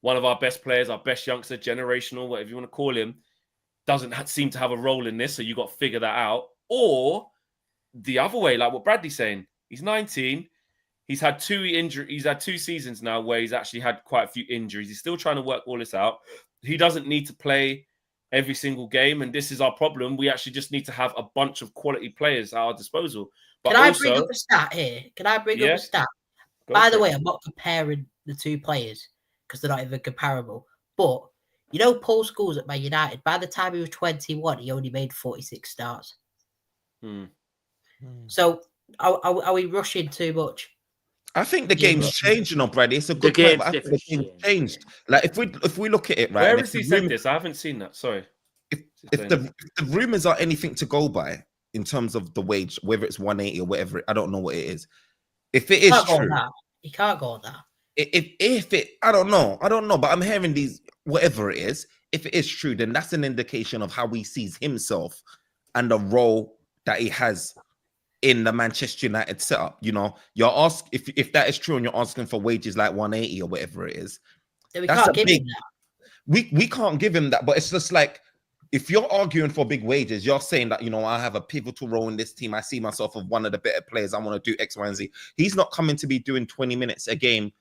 one of our best players, our best youngster, generational, whatever you want to call him, doesn't seem to have a role in this, so you got to figure that out. Or the other way, like what Bradley's saying, he's 19. He's had 2 injuries. He's had 2 seasons now where he's actually had quite a few injuries. He's still trying to work all this out. He doesn't need to play every single game, and this is our problem. We actually just need to have a bunch of quality players at our disposal. But Can I bring up a stat here? Can I bring up a stat? By the way, I'm not comparing the 2 players because they're not even comparable. But you know, Paul Scholes at Man United, by the time he was 21, he only made 46 starts. So are we rushing too much? I think the game's changed, Brady. It's a good point. But I think the game's changed. Like if we look at it, right? Where has he said this? I haven't seen that. Sorry. If the rumors are anything to go by in terms of the wage, whether it's 180 or whatever, I don't know what it is. If it is true, he can't go on that. If it, I don't know, but I'm hearing these, whatever it is, if it is true, then that's an indication of how he sees himself and the role that he has in the Manchester United setup. You know, you're asking if that is true and you're asking for wages like 180 or whatever it is, then we can't give him that. We can't give him that, but it's just like, if you're arguing for big wages, you're saying that, you know, I have a pivotal role in this team. I see myself as one of the better players. I want to do X, Y, and Z. He's not coming to be doing 20 minutes a game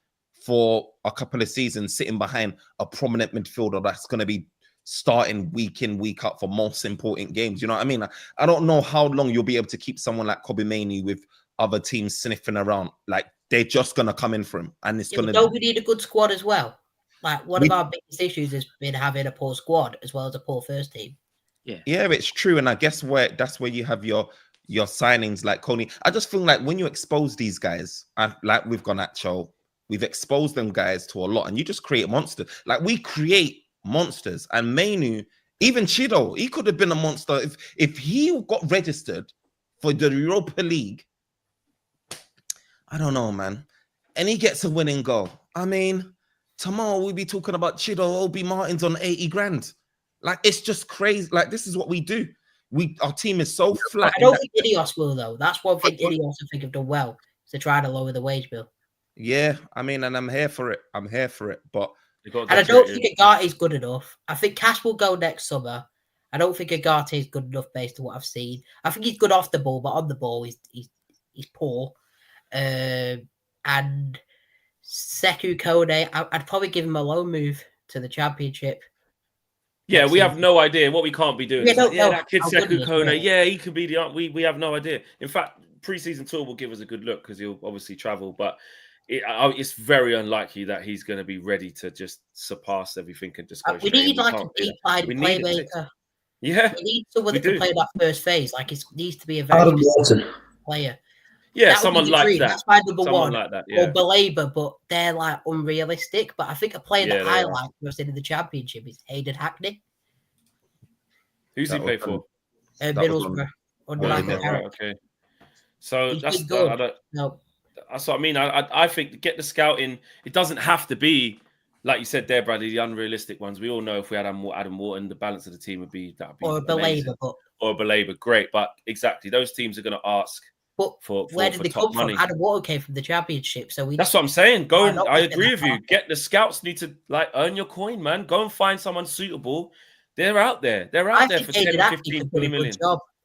for a couple of seasons, sitting behind a prominent midfielder that's going to be starting week in, week out for most important games. You know what I mean? I don't know how long you'll be able to keep someone like Kobbie Mainoo with other teams sniffing around. Like, they're just going to come in for him. And it's going to... Don't we need a good squad as well? Like, one of our biggest issues has been having a poor squad as well as a poor first team. Yeah, it's true. And I guess that's where you have your signings like Coney. I just feel like when you expose these guys, and like with Garnacho, we've exposed them guys to a lot, and you just create monsters. Like, we create monsters. And Mainoo, even Chido, he could have been a monster if he got registered for the Europa League. I don't know, man. And he gets a winning goal. I mean, tomorrow we'll be talking about Chido Obi Martins on 80 grand. Like, it's just crazy. Like, this is what we do. Our team is so flat. I don't think Ineos will, though. That's one thing Ineos I think have done well, is to try to lower the wage bill. Yeah, I mean, and I'm here for it. But and I don't think Agarte's good enough. I think Cash will go next summer. I don't think Agarte is good enough based on what I've seen. I think he's good off the ball, but on the ball, he's poor. And Sekou Kone, I'd probably give him a loan move to the Championship. Yeah, we have no idea what we can't be doing. That kid Sekou Kone, he could be the... We have no idea. In fact, pre-season tour will give us a good look because he'll obviously travel, but it's very unlikely that he's going to be ready to just surpass everything and just go we need like a deep-line playmaker. Yeah. We need someone that can play that first phase. Like, it needs to be a very specific player. Yeah, someone like that. That's my number one. Like that, yeah. Or Belabor, but they're like unrealistic. But I think a player that I like who's in the Championship is Hayden Hackney. Who's he played for? Middlesbrough. Okay. So that's good. That's what I mean. I think to get the scouting, it doesn't have to be like you said there, Bradley. The unrealistic ones. We all know if we had Adam Wharton, the balance of the team would be or a Belabor, or a Belabor. Great, but exactly those teams are going to ask. But where did they come from? Adam Wharton came from the Championship, so that's what I'm saying. I agree with you. Get the scouts need to earn your coin, man. Go and find someone suitable. They're out there. They're out there for 10, 15, 20 million.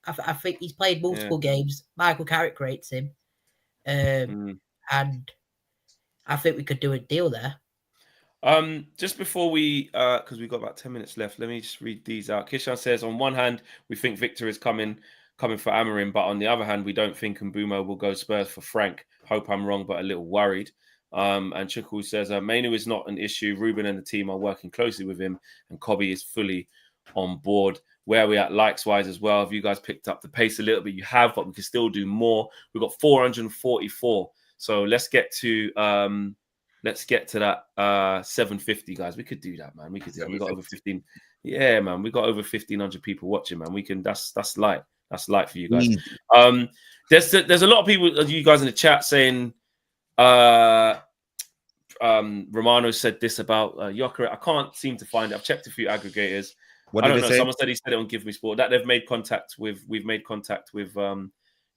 I think he's played multiple games. Michael Carrick rates him, and I think we could do a deal there. Just before we, because we've got about 10 minutes left, let me just read these out. Kishan says, on one hand, we think Victor is coming for Amorim, but on the other hand, we don't think Mbeumo will go Spurs for Frank. Hope I'm wrong, but a little worried. And Chukwu says, Mainoo is not an issue. Ruben and the team are working closely with him, and Kobbie is fully on board. Where are we at likes-wise as well? Have you guys picked up the pace a little bit? You have, but we can still do more. We've got 444. So let's get to that 750, guys. We could do that, man. We could do that. We got over 15. Yeah, man. We got over 1,500 people watching, man. We can. That's light. That's light for you guys. There's a lot of people, you guys in the chat saying, Romano said this about Gyökeres. I can't seem to find it. I've checked a few aggregators. I don't know. Someone said he said it on Give Me Sport that we've made contact with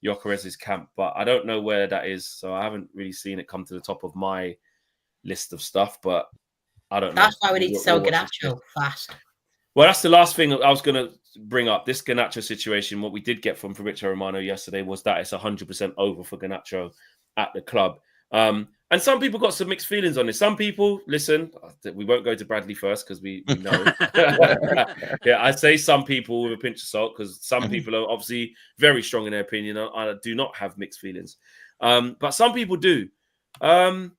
Gyökeres' camp, but I don't know where that is. So I haven't really seen it come to the top of my list of stuff. But I don't know. That's why we need to sell We'll watch this Garnacho fast. Well, that's the last thing I was going to bring up. This Garnacho situation, what we did get from Fabrizio Romano yesterday was that it's 100% over for Garnacho at the club. And some people got some mixed feelings on this. Some people, listen, we won't go to Bradley first because we know. Yeah, I say some people with a pinch of salt because some people are obviously very strong in their opinion. I do not have mixed feelings. But some people do. I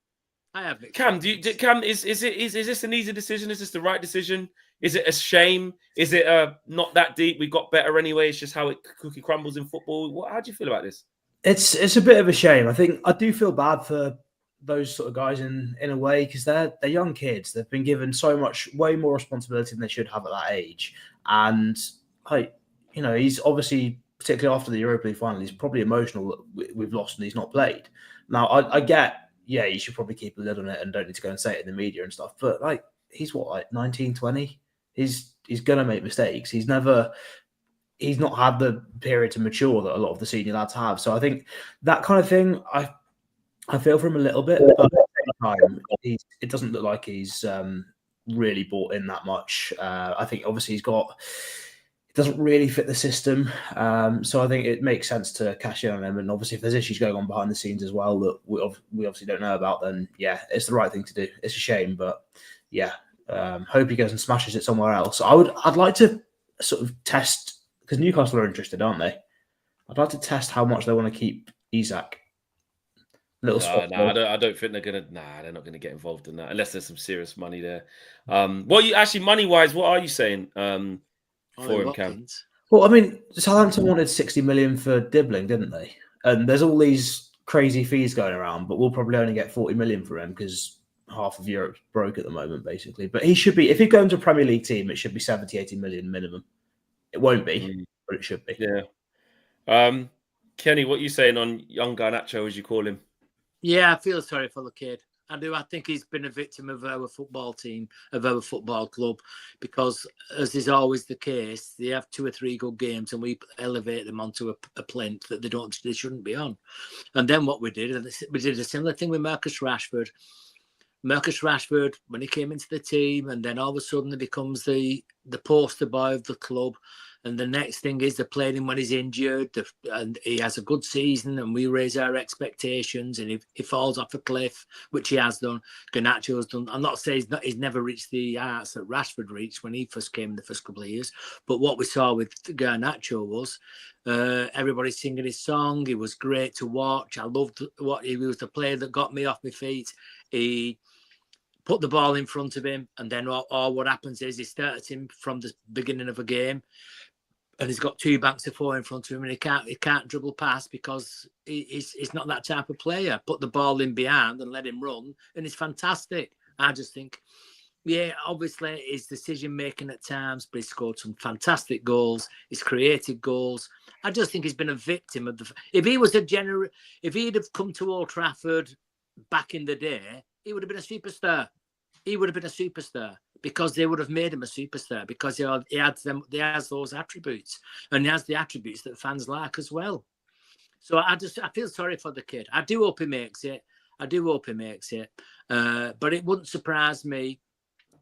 have mixed Cam, feelings. Cam, is this an easy decision? Is this the right decision? Is it a shame? Is it not that deep? We got better anyway. It's just how it cookie crumbles in football. How do you feel about this? It's a bit of a shame. I think I do feel bad for those sort of guys in a way because they're young kids. They've been given so much, way more responsibility than they should have at that age. And he's obviously, particularly after the Europa League final, he's probably emotional that we've lost and he's not played. Now I get, yeah, you should probably keep a lid on it and don't need to go and say it in the media and stuff. But he's what, 19, 20? He's gonna make mistakes. He's not had the period to mature that a lot of the senior lads have. So I think that kind of thing, I feel for him a little bit, but at the same time, it doesn't look like he's really bought in that much. I think obviously it doesn't really fit the system. So I think it makes sense to cash in on him. And obviously if there's issues going on behind the scenes as well that we obviously don't know about, then yeah, it's the right thing to do. It's a shame, but yeah, hope he goes and smashes it somewhere else. I'd like to sort of test, because Newcastle are interested, aren't they? I'd like to test how much they want to keep HIJACK. No, I don't think they're gonna. Nah, they're not gonna get involved in that unless there's some serious money there. Well, you actually money wise, what are you saying for him, Cam? Well, I mean, Southampton wanted 60 million for Dibbling, didn't they? And there's all these crazy fees going around, but we'll probably only get 40 million for him because half of Europe's broke at the moment, basically. But he should be, if he goes to a Premier League team, it should be 70, 80 million minimum. It won't be, but it should be. Yeah. Kenny, what are you saying on young Garnacho, as you call him? Yeah, I feel sorry for the kid. I do. I think he's been a victim of our football team, of our football club, because as is always the case, they have 2 or 3 good games and we elevate them onto a plinth that they shouldn't be on. And then what we did a similar thing with Marcus Rashford. Marcus Rashford, when he came into the team, and then all of a sudden he becomes the poster boy of the club. And the next thing is they're playing him when he's injured, and he has a good season, and we raise our expectations. And if he falls off a cliff, which he has done, Garnacho has done. I'm not saying he's never reached the heights that Rashford reached when he first came in the first couple of years. But what we saw with Garnacho was everybody singing his song. He was great to watch. I loved what he was, the player that got me off my feet. He put the ball in front of him, and then all what happens is he starts him from the beginning of a game. And he's got 2 banks of 4 in front of him, and he can't dribble past because he's not that type of player. Put the ball in behind and let him run, and it's fantastic. I just think, yeah, obviously his decision making at times, but he's scored some fantastic goals. He's created goals. I just think he's been a victim of the. If he'd have come to Old Trafford back in the day, he would have been a superstar. He would have been a superstar, because they would have made him a superstar, because he has those attributes, and he has the attributes that fans like as well. So I feel sorry for the kid. I do hope he makes it. But it wouldn't surprise me.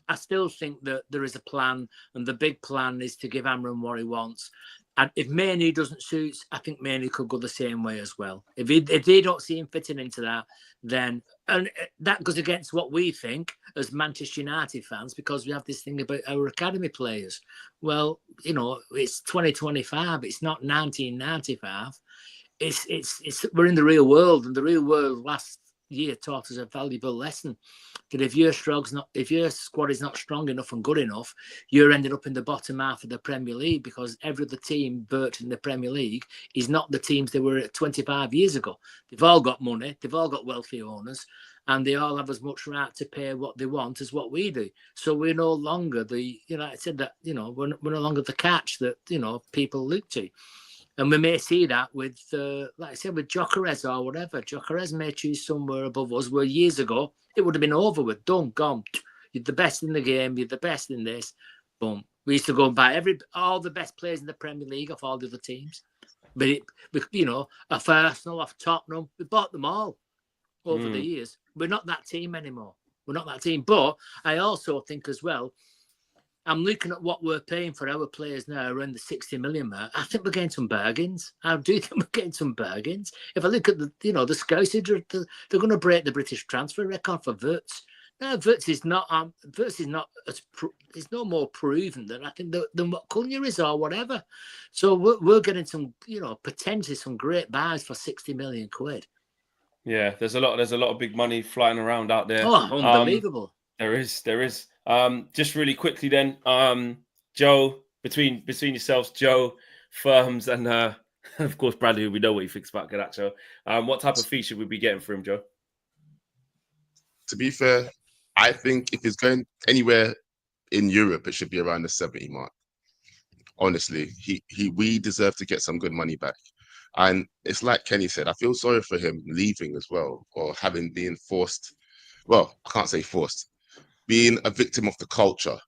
I still think that there is a plan, and the big plan is to give Amram what he wants. And if Mainoo doesn't suit, I think Mainoo could go the same way as well. If they don't see him fitting into that, then, and that goes against what we think as Manchester United fans, because we have this thing about our academy players. Well, it's 2025. It's not 1995. We're in the real world, and the real world last year taught us a valuable lesson. That if your squad is not strong enough and good enough, you're ending up in the bottom half of the Premier League, because every other team birthed in the Premier League is not the teams they were at 25 years ago. They've all got money, they've all got wealthy owners, and they all have as much right to pay what they want as what we do. So we're no longer we're no longer the catch that, people look to. And we may see that with, like I said, with Gyökeres or whatever. Gyökeres may choose somewhere above us, where years ago it would have been over with, done, gone. You're the best in the game. You're the best in this. Boom. We used to go and buy all the best players in the Premier League off all the other teams. But off Arsenal, off Tottenham, we bought them all over the years. We're not that team anymore. We're not that team. But I also think as well, I'm looking at what we're paying for our players now around the 60 million mark. I think we're getting some bargains. I do think we're getting some bargains. If I look at the Scousers, they're going to break the British transfer record for Wirtz. No, Wirtz is not. It's no more proven than I think than what Cunha is or whatever. So we're getting some, potentially some great buys for 60 million quid. Yeah, there's a lot of big money flying around out there. Oh, unbelievable! There is. Just really quickly then, Joe, between yourselves, Joe, Firms, and of course Bradley, who we know what he thinks about Garnacho. What type of fee should we be getting for him, Joe? To be fair, I think if he's going anywhere in Europe, it should be around the 70 mark. Honestly, we deserve to get some good money back. And it's like Kenny said, I feel sorry for him leaving as well, or having been forced. Well, I can't say forced, being a victim of the culture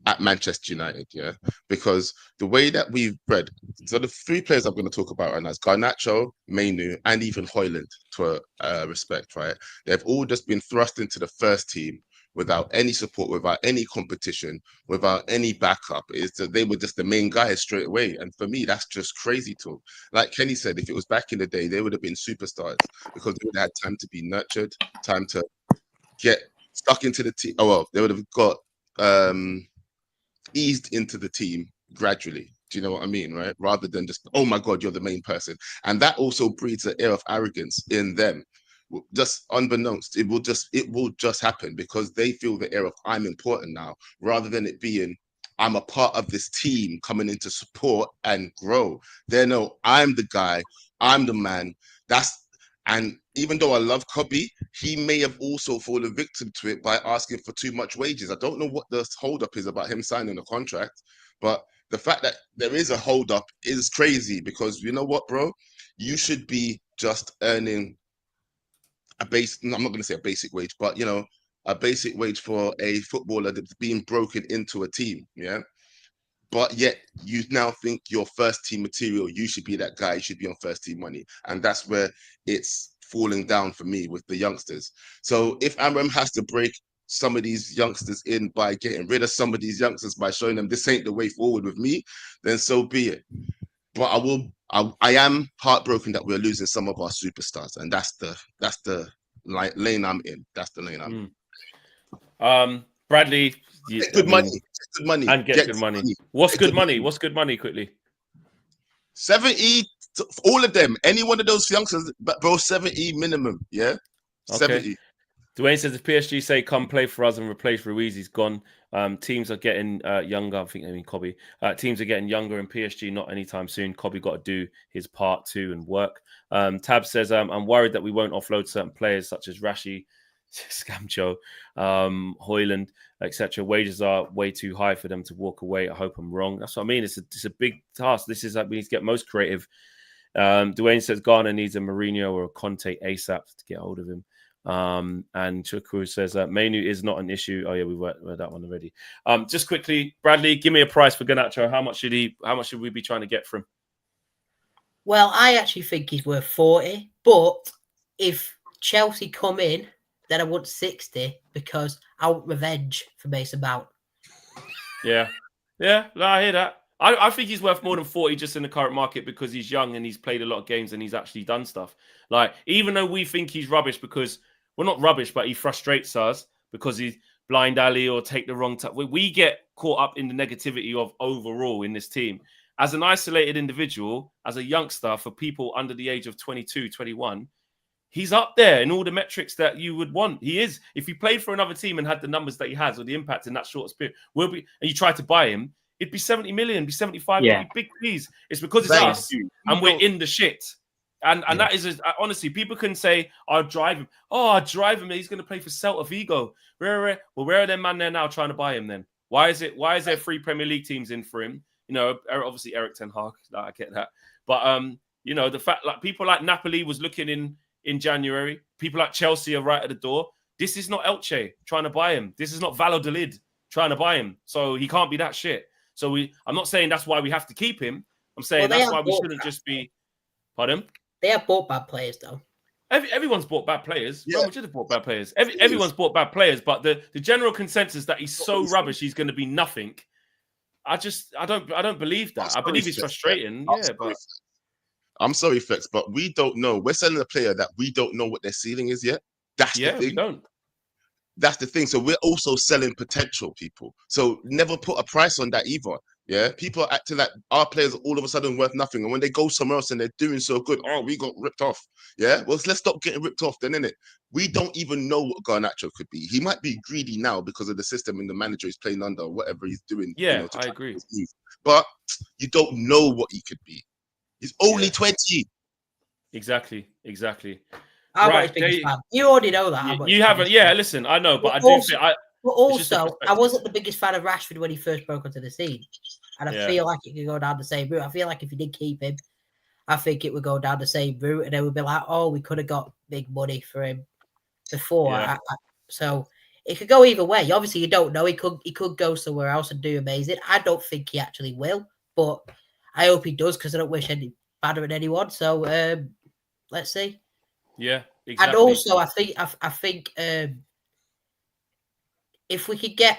at Manchester United, yeah? Because the way that we've bred, so the three players I'm going to talk about right now is Garnacho, Mainoo, and even Højlund, to respect, right? They've all just been thrust into the first team without any support, without any competition, without any backup. They were just the main guys straight away. And for me, that's just crazy talk. Like Kenny said, if it was back in the day, they would have been superstars because they would have had time to be nurtured, time to get stuck into the team. Oh, well, they would have got eased into the team gradually. Do you know what I mean, right? Rather than just, oh my God, you're the main person. And that also breeds an air of arrogance in them. Just unbeknownst, it will just happen because they feel the air of I'm important now, rather than it being I'm a part of this team coming in to support and grow. They know I'm the guy, I'm the man. And even though I love Kobe, he may have also fallen victim to it by asking for too much wages. I don't know what the holdup is about him signing a contract, but the fact that there is a holdup is crazy because you know what, bro? You should be just earning I'm not going to say a basic wage, but a basic wage for a footballer that's being broken into a team, yeah? But yet you now think you're first team material, you should be that guy, you should be on first team money. And that's where it's falling down for me with the youngsters. So if Amram has to break some of these youngsters in by getting rid of some of these youngsters by showing them this ain't the way forward with me, then so be it. But I am heartbroken that we're losing some of our superstars, and that's the lane I'm in. That's the lane I'm in. Bradley, get good money, and get good money. What's good money? What's good money? Quickly, 70. All of them, any one of those youngsters, bro, 70 minimum. Yeah, okay. 70. Dwayne says if PSG say come play for us and replace Ruiz, he's gone. Teams are getting younger. Kobe. Teams are getting younger in PSG, not anytime soon. Kobe got to do his part too and work. Tab says, I'm worried that we won't offload certain players such as Rashi, Scamcho, Højlund, etc. Wages are way too high for them to walk away. I hope I'm wrong. That's what I mean. It's a big task. This is like we need to get most creative. Dwayne says Ghana needs a Mourinho or a Conte ASAP to get hold of him. And Chukwu says Mainoo is not an issue. Oh yeah, we read that one already. Just quickly, Bradley, give me a price for Garnacho. How much should we be trying to get from him? Well, I actually think he's worth 40, but if Chelsea come in, then I want 60 because I want revenge for Mason Mount. Yeah, no, I hear that. I think he's worth more than 40 just in the current market because he's young and he's played a lot of games and he's actually done stuff. Like, even though we think he's rubbish because, well, not rubbish, but he frustrates us because he's blind alley or take the wrong time. We get caught up in the negativity of overall in this team. As an isolated individual, as a youngster, for people under the age of 22, 21, he's up there in all the metrics that you would want. He is. If he played for another team and had the numbers that he has or the impact in that short period, and you try to buy him, it'd be 70 million, be 75 million, big please. It's because it's us and we're in the shit. And that is, honestly, people can say, I'll drive him. Oh, I'll drive him. He's going to play for Celta Vigo. Well, where are them man there now trying to buy him then? Why is there 3 Premier League teams in for him? Obviously Eric Ten Hag, I get that. But, the fact like people like Napoli was looking in January. People like Chelsea are right at the door. This is not Elche trying to buy him. This is not Valladolid trying to buy him. So he can't be that shit. So I'm not saying that's why we have to keep him. I'm saying that's why we shouldn't just be. Pardon? They have bought bad players though. Everyone's bought bad players. Yeah. Real Madrid have bought bad players. Everyone's bought bad players, but the general consensus that he's so rubbish, he's going to be nothing. I don't believe that. I believe he's frustrating. Yeah, but I'm sorry, Flex, but we don't know. We're selling a player that we don't know what their ceiling is yet. That's the thing. we don't. That's the thing. So we're also selling potential, people. So never put a price on that either. Yeah, people are acting like our players are all of a sudden worth nothing, and when they go somewhere else and they're doing so good, oh, we got ripped off. Yeah, well, let's stop getting ripped off then, innit? We don't even know what Garnacho could be. He might be greedy now because of the system and the manager he's playing under, or whatever he's doing. Yeah, I agree. But you don't know what he could be. He's only 20. Exactly. I'm Right, not his biggest fan. You already know that. You haven't. Yeah, listen, I know, but I do think But also, I wasn't the biggest fan of Rashford when he first broke onto the scene. And I feel like it could go down the same route. I feel like if you did keep him, I think it would go down the same route. And it would be like, oh, we could have got big money for him before. Yeah. So it could go either way. Obviously, you don't know. He could go somewhere else and do amazing. I don't think he actually will. But I hope he does, because I don't wish any bad on anyone. So let's see. Yeah, exactly. And also, I think if we could get,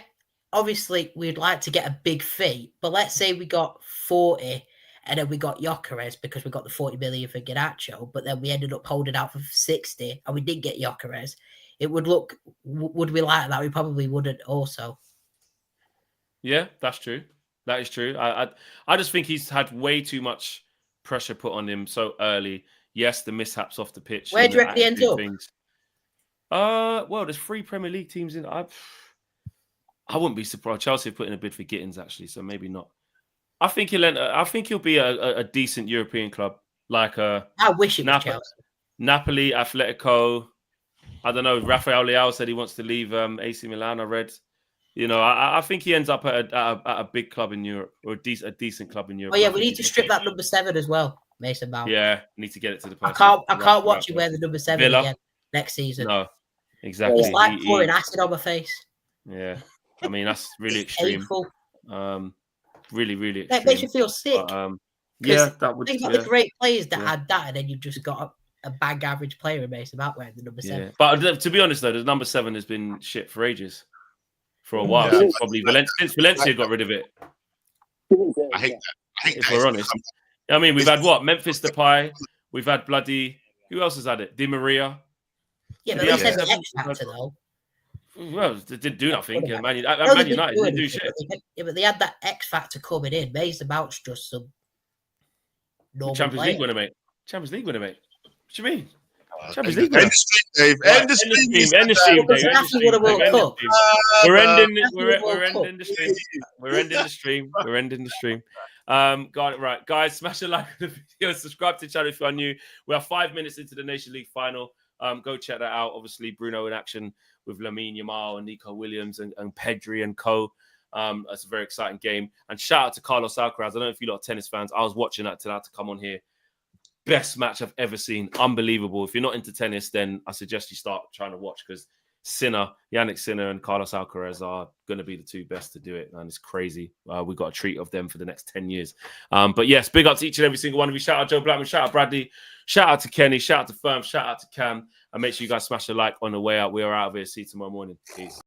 obviously, we'd like to get a big fee, but let's say we got 40 and then we got Gyökeres because we got the 40 million for Garnacho, but then we ended up holding out for 60 and we didn't get Gyökeres. It would look, would we like that? We probably wouldn't also. Yeah, that's true. That is true. I just think he's had way too much pressure put on him so early. Yes, the mishaps off the pitch. Where do you reckon he ends up? Well, there's 3 Premier League teams in. I wouldn't be surprised. Chelsea have put in a bid for Gittins, actually, so maybe not. I think he'll be a decent European club, like I wish it was Chelsea. Napoli, Atletico. I don't know. Rafael Leao said he wants to leave AC Milan. I read. You know, I think he ends up at a big club in Europe, or a decent club in Europe. Oh yeah, we need to strip that number 7 as well, Mason Mount. Yeah, need to get it to the person. I can't watch you wear the number 7 again next season. No, exactly. It's like pouring acid on my face. Yeah, I mean that's really extreme. Painful. Really extreme. That makes you feel sick. But, yeah, that would. Think about the great players that had that, and then you've just got a bang average player in Mason Mount wearing the number 7. Yeah. But to be honest, though, the number 7 has been shit for ages. For a while, since probably Valencia got rid of it. I hate that. If we're honest, I mean, we've had what? Memphis Depay. We've had bloody. Who else has had it? Di Maria. Yeah, but they said the X factor though. Well, they didn't do nothing. Man United didn't do shit. Yeah, but they had that X factor coming in. Mason Mount's just some normal Champions player. League winner, mate. Champions League winner, mate. What do you mean? Champions League. End the stream, Dave. End the stream. End the stream, Dave. We're ending the stream. Got it right, guys. Smash a like on the video. Subscribe to the channel if you are new. We are 5 minutes into the Nation League final. Go check that out. Obviously, Bruno in action with Lamine Yamal and Nico Williams and Pedri and co. That's a very exciting game. And shout out to Carlos Alcaraz. I don't know if you lot are tennis fans. I was watching that tonight to come on here. Best match I've ever seen. Unbelievable. If you're not into tennis, then I suggest you start trying to watch, because Yannick Sinner and Carlos Alcaraz are going to be the 2 best to do it. And it's crazy. We've got a treat of them for the next 10 years. But yes, big up to each and every single one of you. Shout out Joe Blackman. Shout out Bradley. Shout out to Kenny. Shout out to Firm. Shout out to Cam. And make sure you guys smash a like on the way out. We are out of here. See you tomorrow morning. Peace.